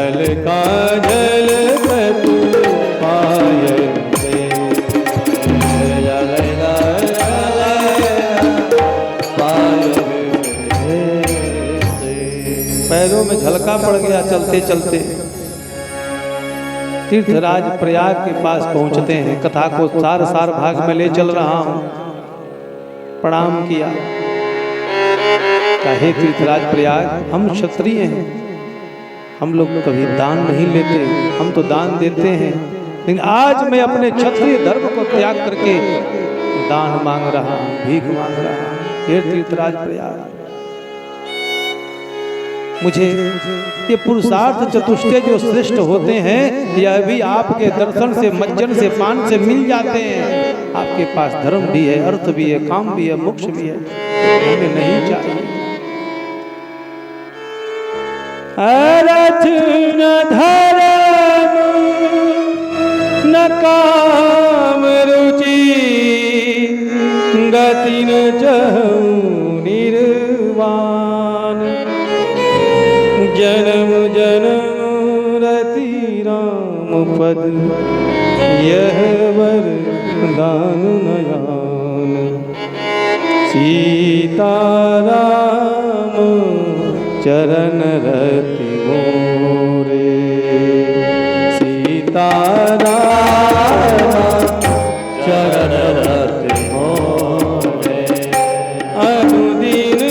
झलका झलकत पायन
पैरों में झलका पड़ गया। चलते चलते तीर्थराज प्रयाग के पास पहुंचते हैं। कथा को सार सार भाग में ले चल रहा हूं। प्रणाम किया, कहे तीर्थराज प्रयाग, हम क्षत्रिय हैं, हम लोग कभी दान नहीं लेते, हम तो दान देते हैं, लेकिन आज मैं अपने क्षत्रिय धर्म को त्याग करके दान मांग रहा हूं, भीख मांग रहा हूं। हे तीर्थराज प्रयाग, मुझे ये पुरुषार्थ चतुष्टय जो श्रेष्ठ होते हैं, यह भी आपके दर्शन से, मज्जन से, पान से मिल जाते हैं। आपके पास धर्म भी है, अर्थ भी है, काम भी है, मोक्ष भी है, हमें नहीं चाहिए।
अर्थ न धर्म न काम रुचि, गति न जहु निर्वाण, जन्म जन्म रति राम पद, यह वरदान नयान। सीता राम चरण रति मोरे, सीता राम चरण रति मोरे, अनुदिन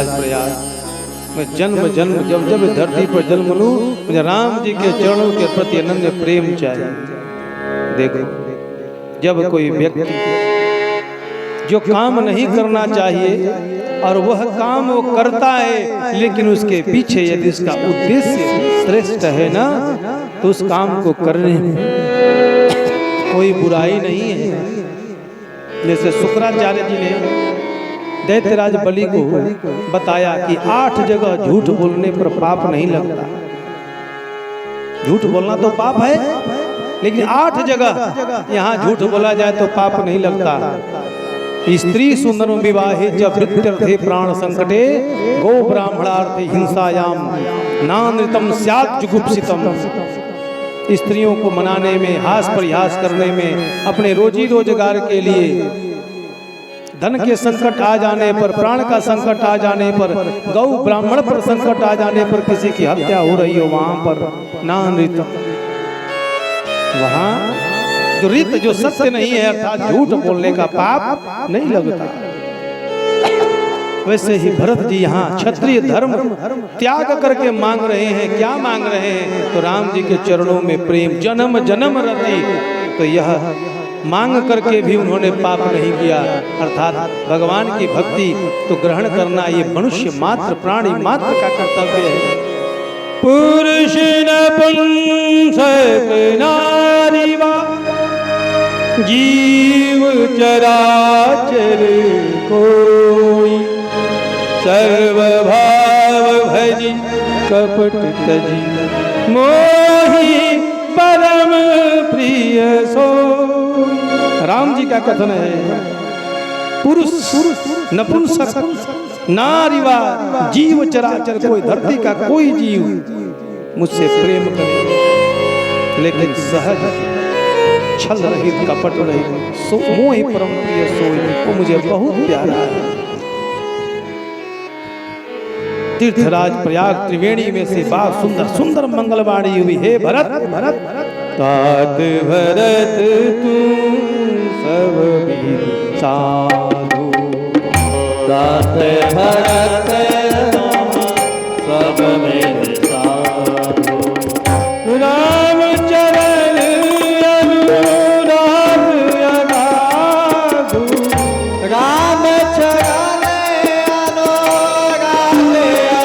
प्रयाग, मैं जन्म जन्म जब जब धरती पर जन्म लूं, मुझे राम जी के चरणों के प्रति अनन्य प्रेम चाहिए। देखो, जब कोई व्यक्ति जो काम नहीं करना चाहिए और वह काम वो करता है, लेकिन उसके पीछे यदि उसका उद्देश्य श्रेष्ठ है ना, तो उस काम को करने में कोई बुराई नहीं है। जैसे शुक्राचार्य जी ने दैत्यराज बलि को बताया कि 8 जगह झूठ बोलने पर पाप नहीं लगता। झूठ बोलना तो पाप है, लेकिन 8 जगह यहाँ झूठ बोला जाए तो पाप नहीं लगता। स्त्री सुंदर विवाहे जब वृत्यर्थे प्राण संकटे, गो ब्राह्मणार्थे हिंसायाम नानृतम स्यात् जुगुप्सितम। स्त्रियों को मनाने में, हास परिहास करने में, अपने रोजी रोजगार के लिए धन के संकट आ जाने पर, प्राण का संकट आ जाने पर, गौ ब्राह्मण पर संकट आ जाने पर, किसी की हत्या हो रही हो, वहां पर नानृत, वहां जो रीत जो सत्य नहीं है अर्थात झूठ बोलने का पाप नहीं लगता। वैसे ही भरत जी यहाँ क्षत्रिय धर्म त्याग करके मांग रहे हैं। क्या मांग रहे हैं? तो राम जी के चरणों में प्रेम, जन्म जन्म रति। तो यह मांग करके भी उन्होंने पाप नहीं किया, अर्थात भगवान की भक्ति तो ग्रहण करना ये मनुष्य मात्र, प्राणी मात्र का कर्तव्य है।
पुरुष नपुंसक नारी वा जीव चराचर कोई, सर्वभाव भजि कपट तजी, मोहि परम प्रिय सो।
राम जी का कथन है, पुरुष नपुंसक नारीवा जीव चराचर कोई, धरती का कोई जीव मुझसे प्रेम करे, लेकिन सहज छल रहित कपट रहित, सो मोहि परम प्रिय सोई, वो मुझे बहुत प्यारा है। तीर्थराज प्रयाग त्रिवेणी में से बात सुंदर सुंदर मंगलवाणी हुई, हे भरत भरत
तात भरत तू सब विधि साधु, तात भरत सब विधि साधु, राम चरण अनुराग अगाधु, राम चरण अनुराग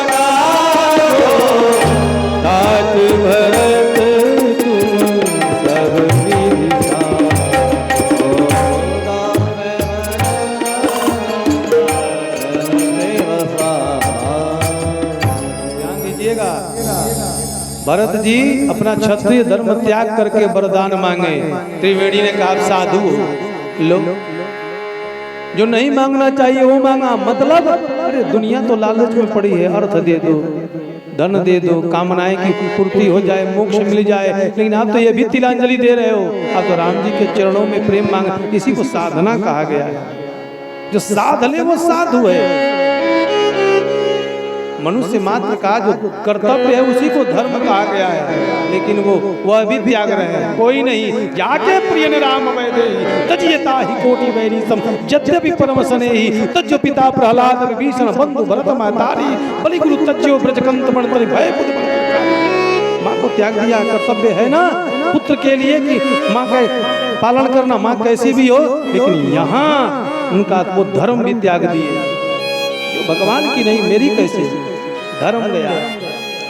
अगाधु, तात भरत
भरत जी अपना क्षत्रिय धर्म त्याग करके वरदान मांगे। त्रिवेणी ने कहा साधु लो, जो नहीं मांगना चाहिए वो मांगा, मतलब अरे दुनिया तो लालच में पड़ी है, अर्थ दे दो, धन दे दो, कामनाएं की पूर्ति हो जाए, मोक्ष मिल जाए, लेकिन आप तो ये भी तिलांजलि दे रहे हो, आप तो राम जी के चरणों में प्रेम मांगा। इसी को साधना कहा गया है, जो साध ले वो साधु है। मनुष्य मात्र का जो कर्तव्य है उसी को धर्म कहा गया है, लेकिन वह भी त्याग रहे हैं। कोई नहीं जाके प्रिय राम तजियता ही कोटि वैरी सम, यद्यपि परम स्नेही तज्जो पिता प्रहलाद विभीषण बंधु भरत महतारी, बलि गुरु तज्जो ब्रजकंत मणि भय बुध। माँ को त्याग दिया, कर्तव्य है ना पुत्र के लिए कि माँ का पालन करना, माँ कैसी भी हो, लेकिन यहाँ उनका वो धर्म भी त्याग दिए। भगवान की नहीं मेरी कैसे धर्म गया।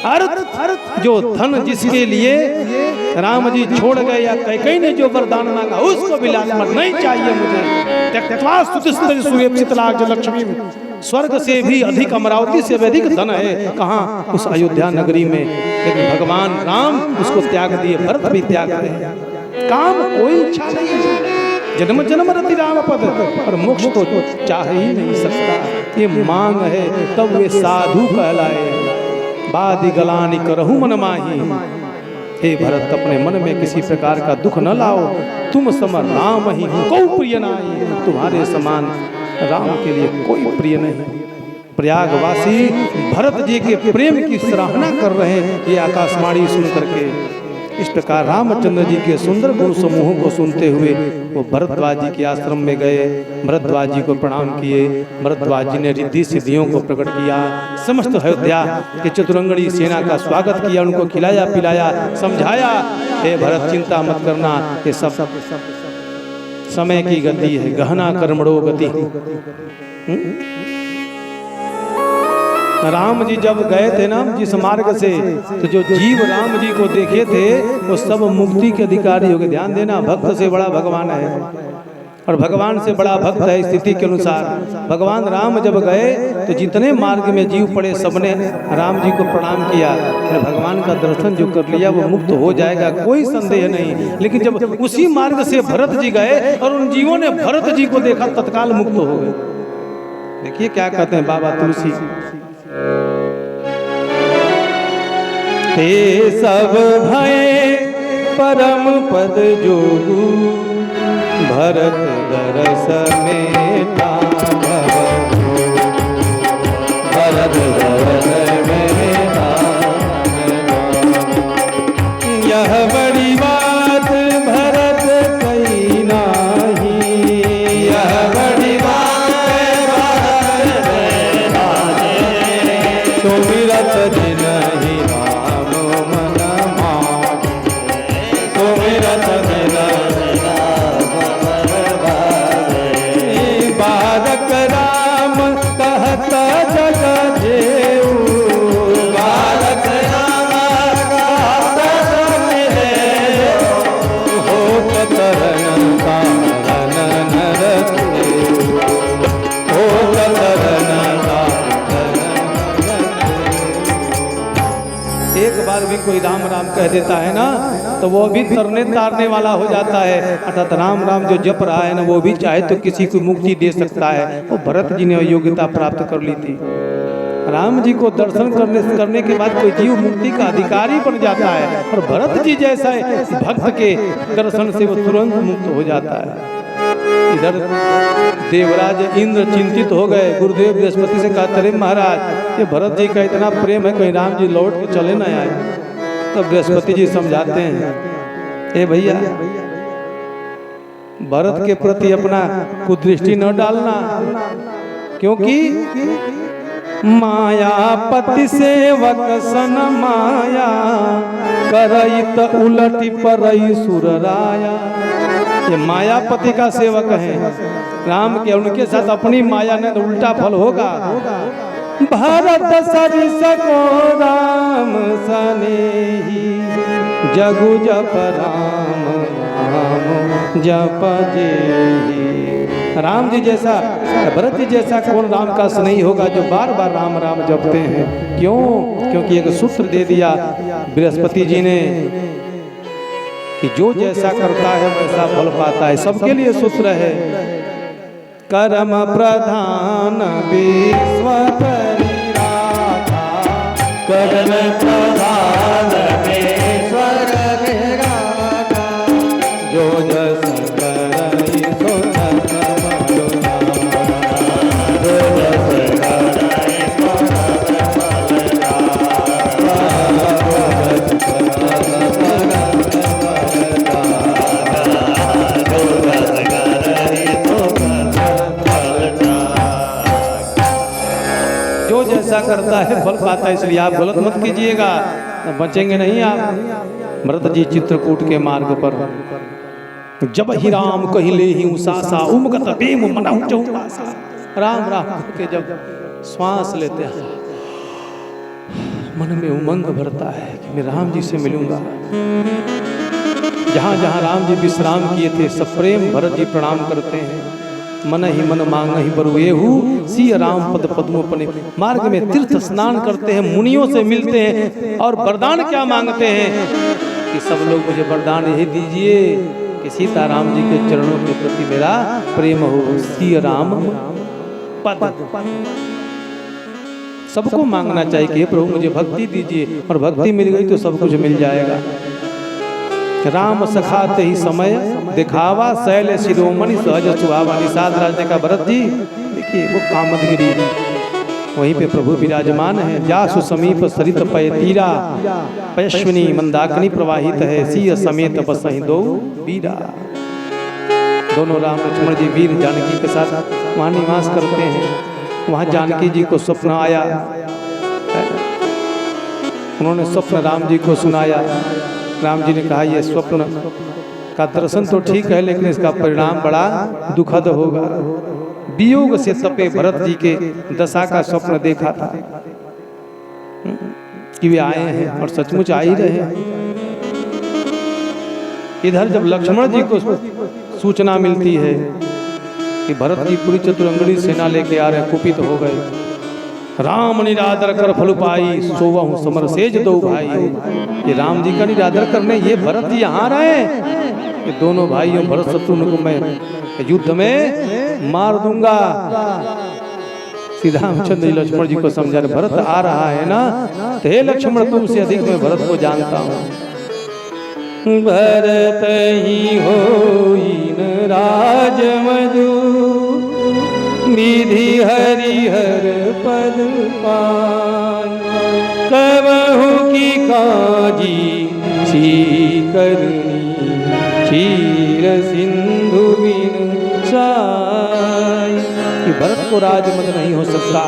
अर्थ जो धन जिसके लिए राम जी छोड़ गए, या कैकेयी ने जो वरदान मांगा उसको भी लालच नहीं चाहिए मुझे। लक्ष्मी स्वर्ग से भी अधिक, अमरावती से भी अधिक धन है कहाँ? उस अयोध्या नगरी में। लेकिन भगवान राम उसको त्याग दिए, भरत भी त्याग दिए। काम कोई इच्छा नहीं है, जन्म जन्म रति राम पद, और मोक्ष तो चाह ही नहीं सकता। ये मांग है तब वे साधु कहलाए। बादी गलानी करहु मन माही, हे भरत अपने मन में किसी प्रकार का दुख न लाओ, तुम सम राम ही को प्रिय नाही, तुम्हारे समान राम के लिए कोई प्रिय नहीं। प्रयागवासी भरत जी के प्रेम की सराहना कर रहे हैं, ये आकाशवाणी सुन करके। इस प्रकार रामचंद्र जी के सुंदर गुण समूहों को सुनते हुए वो भरद्वाज जी के आश्रम में गए, भरद्वाज जी को प्रणाम किए। भरद्वाज जी ने रिद्धि सिद्धियों को प्रकट किया, समस्त अयोध्या के चतुरंगड़ी सेना का स्वागत किया, उनको खिलाया पिलाया, समझाया, हे भरत चिंता मत करना, ये सब समय की गति है, गहना कर्मणो गति। राम जी जब गए थे ना जिस मार्ग से, तो जो जीव राम जी को देखे थे वो सब मुक्ति के अधिकारी हो गए। ध्यान देना, भक्त से बड़ा भगवान है और भगवान से बड़ा भक्त है स्थिति के अनुसार। भगवान राम जब गए तो जितने मार्ग में जीव पड़े सबने राम जी को प्रणाम किया। भगवान का दर्शन जो कर लिया वो मुक्त हो जाएगा, कोई संदेह नहीं। लेकिन जब उसी मार्ग से भरत जी गए और उन जीवों ने भरत जी को देखा, तत्काल मुक्त हो गए। देखिए क्या कहते हैं बाबा तुलसी,
ते सब भय परम पद जोगु भरत दरस मेटा भरत दरस मेटा यह बड़ी बात भरत कही नाही यह बड़ी बात भरत नाही सुमिरत दिन ही राम मन मान सुमिरत दिन बालक राम कहत जग जेऊ बालक राम कहत जग जेऊ होत तरन तारन नर होत तरन तारन।
एक बार भी कोई राम राम कह देता है ना तो वो भी तरने तारने वाला हो जाता है। अर्थात राम राम जो जप रहा है ना वो भी चाहे तो किसी को मुक्ति दे सकता है। वो भरत जी ने योग्यता प्राप्त कर ली थी। राम जी को दर्शन करने के बाद कोई जीव मुक्ति का अधिकारी बन जाता है और भरत जी जैसा भक्त के दर्शन से वो तुरंत मुक्त हो जाता है। इधर देवराज इंद्र चिंतित हो गए। गुरुदेव बृहस्पति से कहा अरे महाराज ये भरत जी का इतना प्रेम है कहीं राम जी लौट के चले ना आए। तो बृहस्पति जी समझाते हैं ए भैया भरत के प्रति अपना कुदृष्टि न डालना क्योंकि मायापति सेवक सन माया करइत उलटी परई सुरराया। ये मायापति का सेवक है राम के उनके साथ अपनी माया ने उल्टा फल होगा। भरत सरिस को राम सनेही जगु जप राम राम जप जेहि। राम जी जैसा भरत जी जैसा कौन राम का स्नेही होगा जो बार बार राम राम जपते हैं। क्यों? क्योंकि एक सूत्र दे दिया बृहस्पति जी ने कि जो जैसा करता है वैसा फल पाता है। सबके लिए सूत्र है कर्म प्रधान विश्व परिराता कर्म प्रधान विश्व परिराता जो जस करई सो धर्म जो जस करई सो जो जैसा करता है फल पाता है। इसलिए आप गलत मत कीजिएगा बचेंगे नहीं आप। भरत जी चित्रकूट के मार्ग पर जब ही राम कही ले ही उसासा उमगत प्रेम मनहु चौपासा। राम राम के जब श्वास लेते हैं मन में उमंग भरता है कि मैं राम जी से मिलूंगा। जहाँ जहाँ राम जी विश्राम किए थे सब प्रेम भरत जी प्रणाम करते हैं। मन ही मन मांग ही बरुएहू सिय राम पद पद्मोपने। मार्ग में तीर्थ स्नान करते हैं मुनियों से मिलते हैं और वरदान क्या मांगते हैं कि सब लोग मुझे वरदान यही दीजिए कि सीताराम जी के चरणों के प्रति मेरा प्रेम हो। सिय राम पद सबको मांगना चाहिए कि प्रभु मुझे भक्ति दीजिए और भक्ति मिल गई तो सब कुछ मिल जाएगा। राम सखाते ही समय दिखावा शैल शिरोमणि सहज सुहावा। निषाद राज ने कहा भरत जी देखिए वो कामदगिरी वहीं पे प्रभु विराजमान है। जासु समीप सरित पय तीरा पयश्विनी मंदाकिनी प्रवाहित है। सिय समेत बसहि दो वीरा। दोनों राम लक्ष्मण जी वीर जानकी के साथ वहाँ निवास करते हैं। वहाँ जानकी जी को स्वप्न आया। उन्होंने स्वप्न राम जी को सुनाया। राम जी ने कहा यह स्वप्न का दर्शन तो ठीक है लेकिन इसका परिणाम बड़ा दुखद होगा। वियोग से तपे भरत जी के दशा का स्वप्न देखा था कि वे आए हैं और सचमुच आ ही रहे। इधर जब लक्ष्मण जी को सूचना मिलती है कि भरत जी पूरी चतुरंगनी सेना लेके आ रहे, कुपित हो गए। राम निरादर कर फल पाई सोवहु समर सेज दो भाई। ये राम जी का निरादर करने ये भरत जी यहाँ रहे। ये दोनों भाइयों भरत शत्रुघ्न को मैं युद्ध में मार दूंगा। श्री रामचंद्र लक्ष्मण जी को समझा रहे भरत आ रहा है ना तो हे लक्ष्मण तुमसे अधिक मैं भरत को जानता हूँ।
भरत ही होइन राज मधु विधि हरिहर पद पान कबहु की काजी सी करनी क्षीर सिंधु बिन साई। कि भरत को राजमद नहीं हो सकता,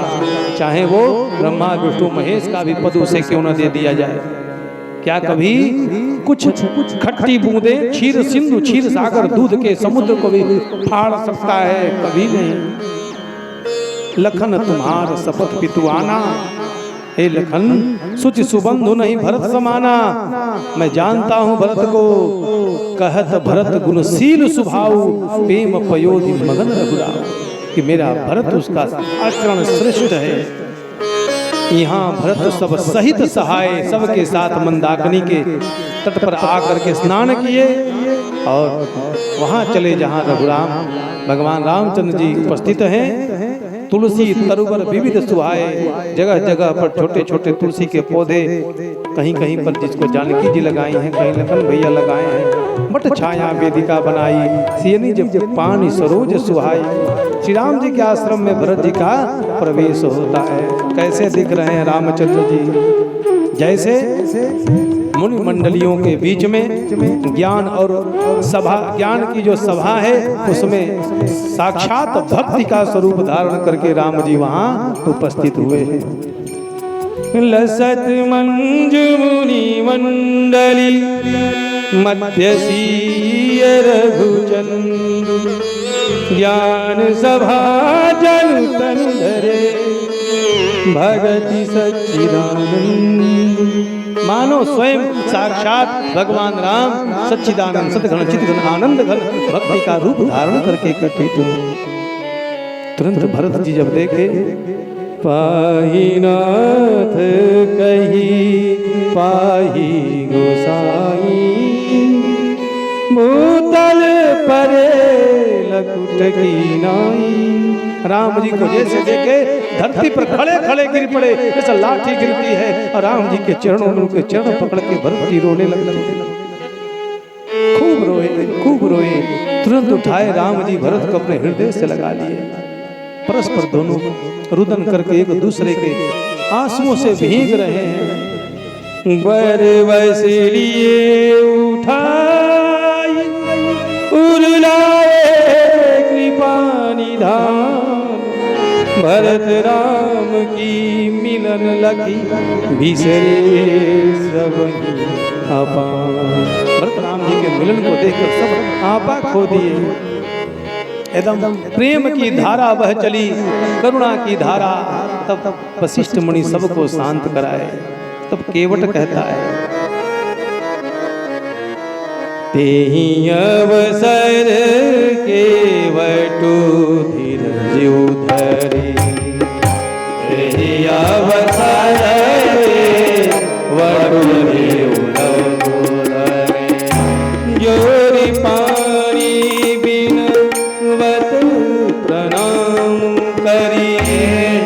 चाहे वो ब्रह्मा विष्णु महेश का भी पद उसे क्यों न दे दिया जाए। क्या कभी कुछ खट्टी बूंदे क्षीर सिंधु क्षीर सागर दूध के समुद्र को भी फाड़ सकता है? कभी नहीं। लखन तुम्हार शपथ पितुआना, हे लखन सुचि सुबंधु नहीं भरत समाना। मैं जानता हूँ भरत को, कहत भरत गुणशील सुभाव प्रेम पयोधि मगन रघुराव। कि मेरा भरत उसका आचरण श्रेष्ठ है। यहाँ भरत सब सहित सहाय सबके साथ मंदाकिनी के तट पर आकर के स्नान किए और वहाँ चले जहाँ रघुराम भगवान रामचंद्र जी उपस्थित हैं। तुलसी तरुवर विविध सुहाए, जगह जगह पर छोटे छोटे तुलसी के पौधे, कहीं कहीं पर जिसको जानकी जी लगाई हैं, कहीं लखन भैया लगाए हैं। बट छाया वेदिका बनाई, सियनी जब पानी सरोज सुहाई। श्री राम जी के आश्रम में भरत जी का प्रवेश होता है। कैसे दिख रहे हैं रामचंद्र जी? जैसे मुनि मंडलियों के बीच में ज्ञान और सभा, ज्ञान की जो सभा है उसमें साक्षात भक्ति का स्वरूप धारण करके राम जी वहाँ उपस्थित हुए हैं। लसत मंजु मुनि मंडली मध्य सीय रघुचंद ज्ञान सभा जन तन धरे भगति सच्चिदानंद। मानो स्वयं साक्षात भगवान राम सच्चिदानंद सतघन चितघन आनंद घन भक्ति का रूप धारण करके कथित। तुरंत भरत जी जब देखे, पाही नाथ कही पाही गोसाई भूतल परे लकुट की नाई। राम जी को जैसे देखे धरती पर खड़े खड़े गिर पड़े, जैसे लाठी गिरती है, और राम जी के चरणों में उनके चरण पकड़ के भरत जी रोने लगे। खूब रोए खूब रोए। तुरंत उठाए राम जी भरत को अपने हृदय से लगा लिए। परस्पर दोनों रुदन करके एक दूसरे के आंसुओं से भीग रहे हैं। बर बस लिए उठाई उरुलाए कृपा निधान भरत राम की मिलन लगी बिसरे सब अपान। भरत राम जी के मिलन को देखकर सब आपा खो दिए। एकदम प्रेम की धारा बह चली, करुणा की धारा। तब वशिष्ठ मुनि सबको शांत कराए। तब केवट कहता है, तेहि अवसर केवटु धीरज धरे, तेहि अवसर केवटु धीरज धरे, जोरि पानी बिनवत प्रणाम करी,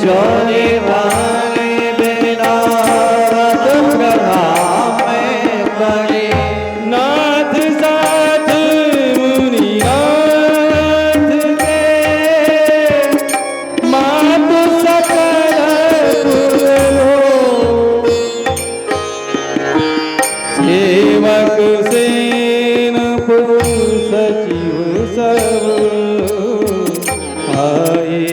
जोरि पानी बिनवत प्रणाम करी। नाथ साथ मुनि नाथ के मातु सकल पुरो, सेवक सेनपुर सचिव सब आए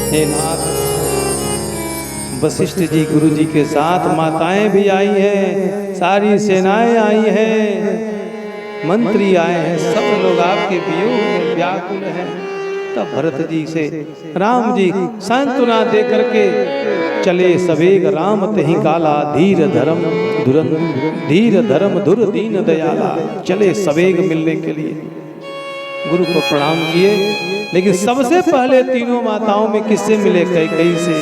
हे नाथ। वशिष्ठ जी गुरु जी के साथ माताएं भी आई हैं, सारी सेनाएं आई हैं, मंत्री आए हैं, सब लोग आपके वियोग में व्याकुल हैं। तब भरत जी से राम जी सांत्वना दे करके चले सवेग राम तेहि काला, धीर धर्म धुर दीन दयाला। चले सवेग मिलने के लिए, गुरु को प्रणाम किए। लेकिन सबसे पहले तीनों माताओं में किससे मिले? कैकेयी से।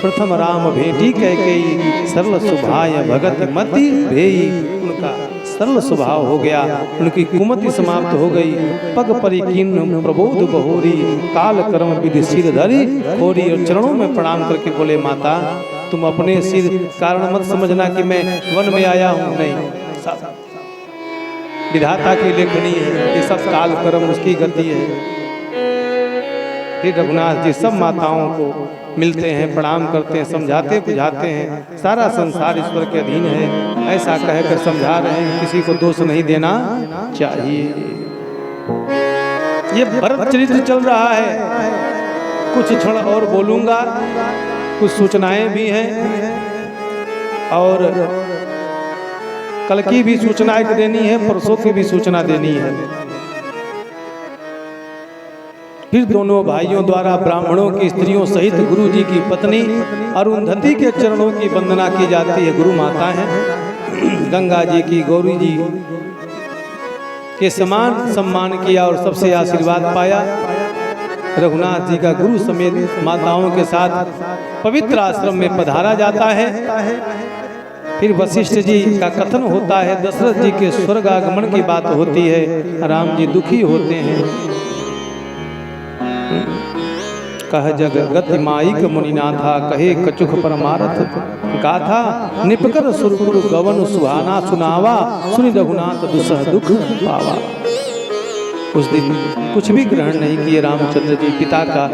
प्रथम राम भेटी कैकेयी, सरल सुभाय भगत मति भेई। उनका सरल स्वभाव हो गया, उनकी कुमति समाप्त हो गई। पग परिकीर्ण प्रबोध बहोरी, काल कर्म विधि सिर धरी खोरी। और चरणों में प्रणाम करके बोले, माता
तुम अपने सिर कारण मत समझना कि मैं वन में आया हूँ, नहीं, सब विधाता की लेखनी है, ये सब काल कर्म उसकी गति है। फिर रघुनाथ जी सब माताओं को मिलते हैं, प्रणाम करते हैं, समझाते बुझाते हैं, सारा संसार ईश्वर के अधीन है, ऐसा कहकर समझा रहे हैं, किसी को दोष नहीं देना चाहिए। ये भरत चरित्र चल रहा है, कुछ क्षण और बोलूंगा, कुछ सूचनाएं भी हैं और कल की भी सूचना एक देनी है, परसों की भी सूचना देनी है। फिर दोनों भाइयों द्वारा ब्राह्मणों की स्त्रियों सहित गुरु जी की पत्नी अरुंधति के चरणों की वंदना की जाती है। गुरु माता हैं, गंगा जी की, गौरी जी के समान सम्मान किया और सबसे आशीर्वाद पाया। रघुनाथ जी का गुरु समेत माताओं के साथ पवित्र आश्रम में पधारा जाता है। फिर वशिष्ठ जी का कथन होता है, दशरथ जी के स्वर्ग आगमन की बात होती है। राम जी दुखी होते हैं। कह जग गति माइक मुनिनाथा, कहे कचुख परमारथ गाथा, निपकर सुरपुर गवन सुहाना सुनावा, सुनि रघुनाथ दुसह दुख पावा। उस दिन कुछ भी ग्रहण नहीं किए रामचंद्र जी। पिता का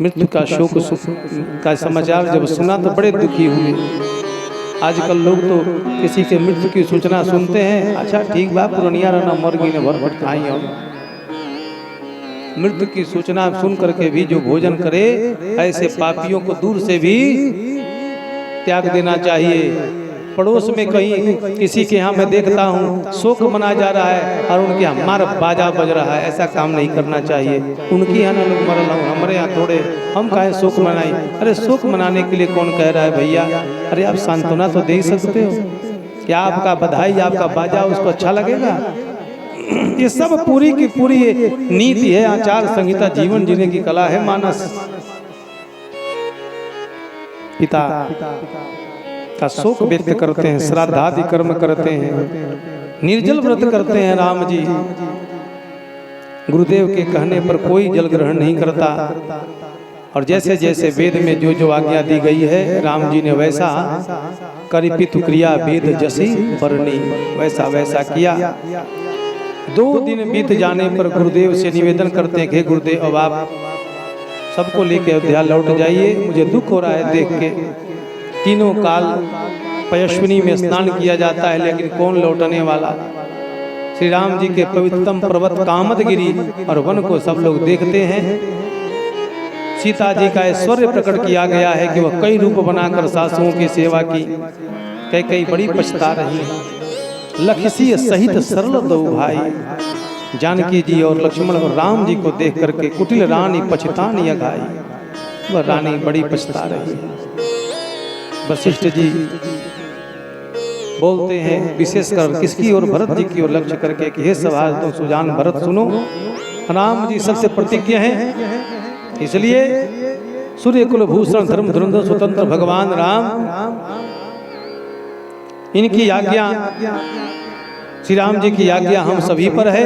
मृत्यु का शोक का समाचार जब सुना तो बड़े दुखी हुए। आजकल लोग तो किसी के मृत्यु की सूचना सुनते हैं, अच्छा ठीक बा, पुरनिया रहना मरगी ने भर भट खाई। और मृत्यु की सूचना सुन करके भी जो भोजन करे, ऐसे पापियों को दूर से भी त्याग देना चाहिए। पड़ोस में कहीं किसी के यहाँ मैं देखता हूँ शोक मना जा रहा है और उनके यहाँ हमारा बाजा बज रहा है, ऐसा काम नहीं करना चाहिए। उनकी यहाँ ना लोग मरल हूँ, हमारे यहाँ थोड़े, हम काहे शोक मनाई। अरे शोक मनाने के लिए कौन कह रहा है भैया? अरे आप सांत्वना तो दे ही सकते हो। क्या आपका बधाई, आपका बाजा उसको अच्छा लगेगा? ये सब पूरी की पूरी नीति है, आचार संहिता, जीवन जीने की कला है। मानस पिता का शोक व्यक्त करते हैं, श्राद्धादि कर्म करते हैं, निर्जल व्रत करते हैं। राम जी गुरुदेव के कहने पर कोई जल ग्रहण नहीं करता। और जैसे जैसे वेद में जो जो आज्ञा दी गई है, राम जी ने वैसा करिपितु क्रिया वेद जसी बरनी, वैसा वैसा किया। 2 दिन बीत जाने पर गुरुदेव से निवेदन करते हैं कि गुरुदेव अब आप सबको लेके अयोध्या लौट जाइए, मुझे दुख हो रहा है देख के। तीनों काल पयस्विनी में स्नान किया जाता है, लेकिन कौन लौटने वाला? श्री राम जी के पवित्रतम पर्वत कामदगिरी और वन को सब लोग देखते हैं। सीता जी का ऐश्वर्य प्रकट किया गया है कि वह कई रूप बनाकर सासुओं की सेवा की। कई बड़ी पछता रही है। लखसी सहित सरल दो भाई, जानकी जी और लक्ष्मण और राम जी को देख करके कुटिल रानी पछतानी अघाई। वह रानी बड़ी पछता रही है। वशिष्ठ जी बोलते हैं विशेषकर किसकी और भरत जी की ओर लक्ष्य करके कि हे सभा तो सुजान भरत सुनो, राम जी सबसे प्रतिज्ञ हैं, इसलिए सूर्य कुल भूषण धर्म धुरंधर स्वतंत्र भगवान राम, इनकी आज्ञा, श्री राम जी की आज्ञा हम सभी पर है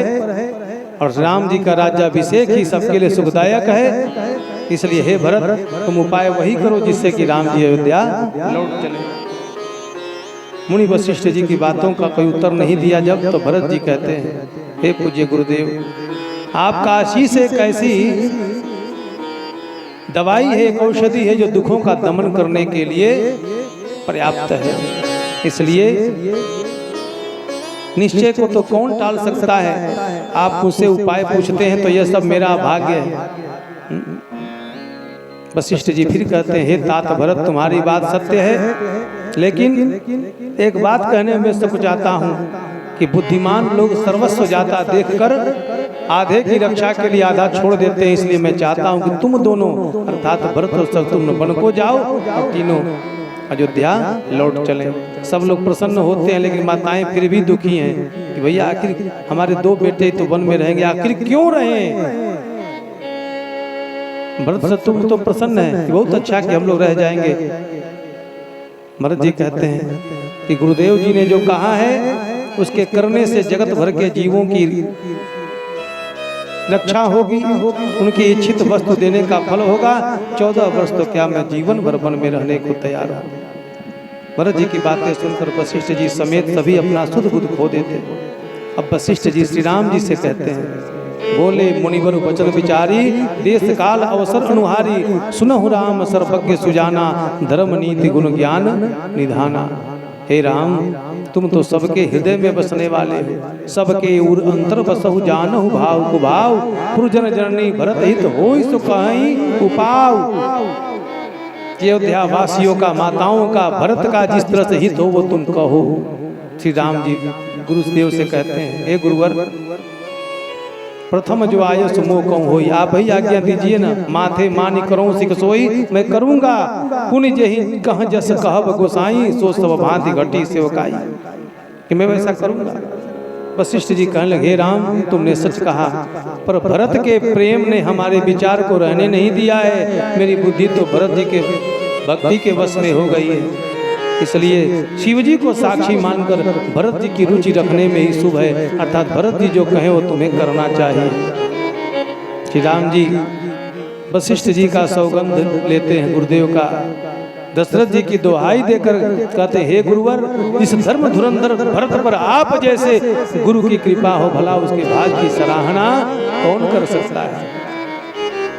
और राम जी का राज्याभिषेक ही सबके लिए सुखदायक है। इसलिए हे भरत तुम उपाय वही करो जिससे कि राम जी अयोध्या लौट चले। मुनि वशिष्ठ जी की बातों का कोई उत्तर नहीं दिया। जब तो भरत जी कहते हैं हे पूज्य गुरुदेव, आपका आशीष एक ऐसी दवाई है, एक औषधि है जो दुखों का दमन करने के लिए पर्याप्त है। इसलिए निश्चय को तो कौन टाल सकता है? आप मुझसे उपाय पूछते हैं तो यह सब मेरा भाग्य है। वशिष्ठ जी फिर कहते हैं हे तात भरत तुम्हारी बात सत्य है, लेकिन एक बात कहने में सब चाहता हूँ कि बुद्धिमान लोग सर्वस्व जाता देखकर आधे की रक्षा के लिए आधा छोड़ देते हैं। इसलिए मैं चाहता हूँ कि तुम दोनों अर्थात भरत और शत्रुघ्न वन को जाओ और तीनों अयोध्या लौट चले। सब लोग प्रसन्न होते हैं, लेकिन माताएं फिर भी दुखी हैं कि भैया आखिर हमारे 2 बेटे तो वन में रहेंगे, आखिर क्यों रहे? भरत शत्रुघ्न तो प्रसन्न है कि बहुत अच्छा कि हम लोग रह जाएंगे। भरत जी कहते हैं कि गुरुदेव जी ने जो कहा है उसके करने से जगत भर के जीवों की रक्षा होगी, उनकी इच्छित वस्तु देने का फल होगा। 14 वर्ष तो क्या, मैं जीवन भर वन में रहने को तैयार हूँ। भरत जी की बातें सुनकर वशिष्ठ जी समेत सभी अपना सुध बुध खो देते। अब वशिष्ठ जी श्री राम जी से कहते हैं, बोले मुनिवर वचन विचारी, देश काल अवसर अनुहारी, सुनहु राम सर्वज्ञ सुजाना, धर्म नीति गुण ज्ञान निधाना। हे राम, तुम तो सबके हृदय में बसने वाले हो, सबके उर अंतर बसहु जानहु भाव को भाव, पुरजन जननी भरत हित होई सो कहीं उपाव। अयोध्या वासियों का, माताओं का, भरत का जिस तरह से हित हो वो तुम कहो। श्री राम जी गुरुदेव से कहते हैं, हे गुरुवर, प्रथम जो आयस मोह कहूँ होई, आप ही आज्ञा दीजिए ना। माथे मानी करूँ सिख सोई, मैं करूँगा पुण्य जही कह जस कहब गोसाई, सो सब भांति घटी सेवकाई, कि मैं वैसा करूँगा। वशिष्ठ जी कहने लगे, राम तुमने सच कहा, पर भरत के प्रेम ने हमारे विचार को रहने नहीं दिया है। मेरी बुद्धि तो भरत जी के भक्ति के वश में हो गई है, इसलिए शिव जी को साक्षी मानकर भरत जी की रुचि रखने में ही शुभ है, अर्थात भरत जी जो कहें वो तुम्हें करना चाहिए। श्री राम जी वशिष्ठ जी का सौगंध लेते हैं गुरुदेव का। दशरथ जी की दुहाई देकर कहते, हे गुरुवर, इस धर्म धुरंधर भरत पर आप जैसे गुरु की कृपा हो, भला उसके भाग्य की सराहना कौन कर सकता है।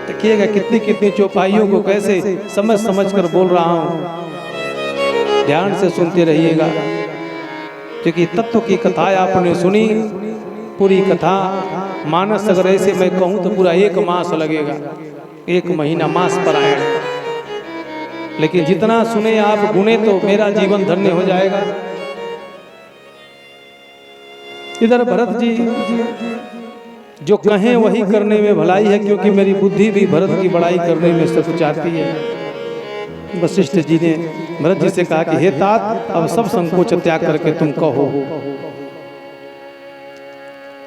देखिएगा कितनी कितनी चौपाइयों को कैसे समझ समझ कर बोल रहा हूँ, ध्यान से सुनते रहिएगा, क्योंकि तत्व की कथा आपने सुनी। पूरी कथा मानस अगर ऐसे मैं कहूँ तो पूरा 1 मास लगेगा, 1 महीना मास पारायण। लेकिन जितना सुने आप गुने तो मेरा जीवन धन्य हो जाएगा। इधर भरत जी जो कहें वही करने में भलाई है, क्योंकि मेरी बुद्धि भी भरत की बड़ाई करने में सकुचाती है। वशिष्ठ जी ने भरत जी से कहा कि हे तात, अब सब संकोच त्याग करके तुम कहो।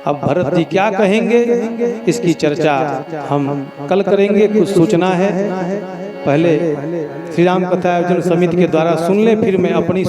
अब भरत जी क्या कहेंगे इसकी चर्चा हम कल करेंगे। कुछ सूचना है, पहले श्री राम कथा आयोजन समिति के द्वारा सुन ले, फिर मैं अपनी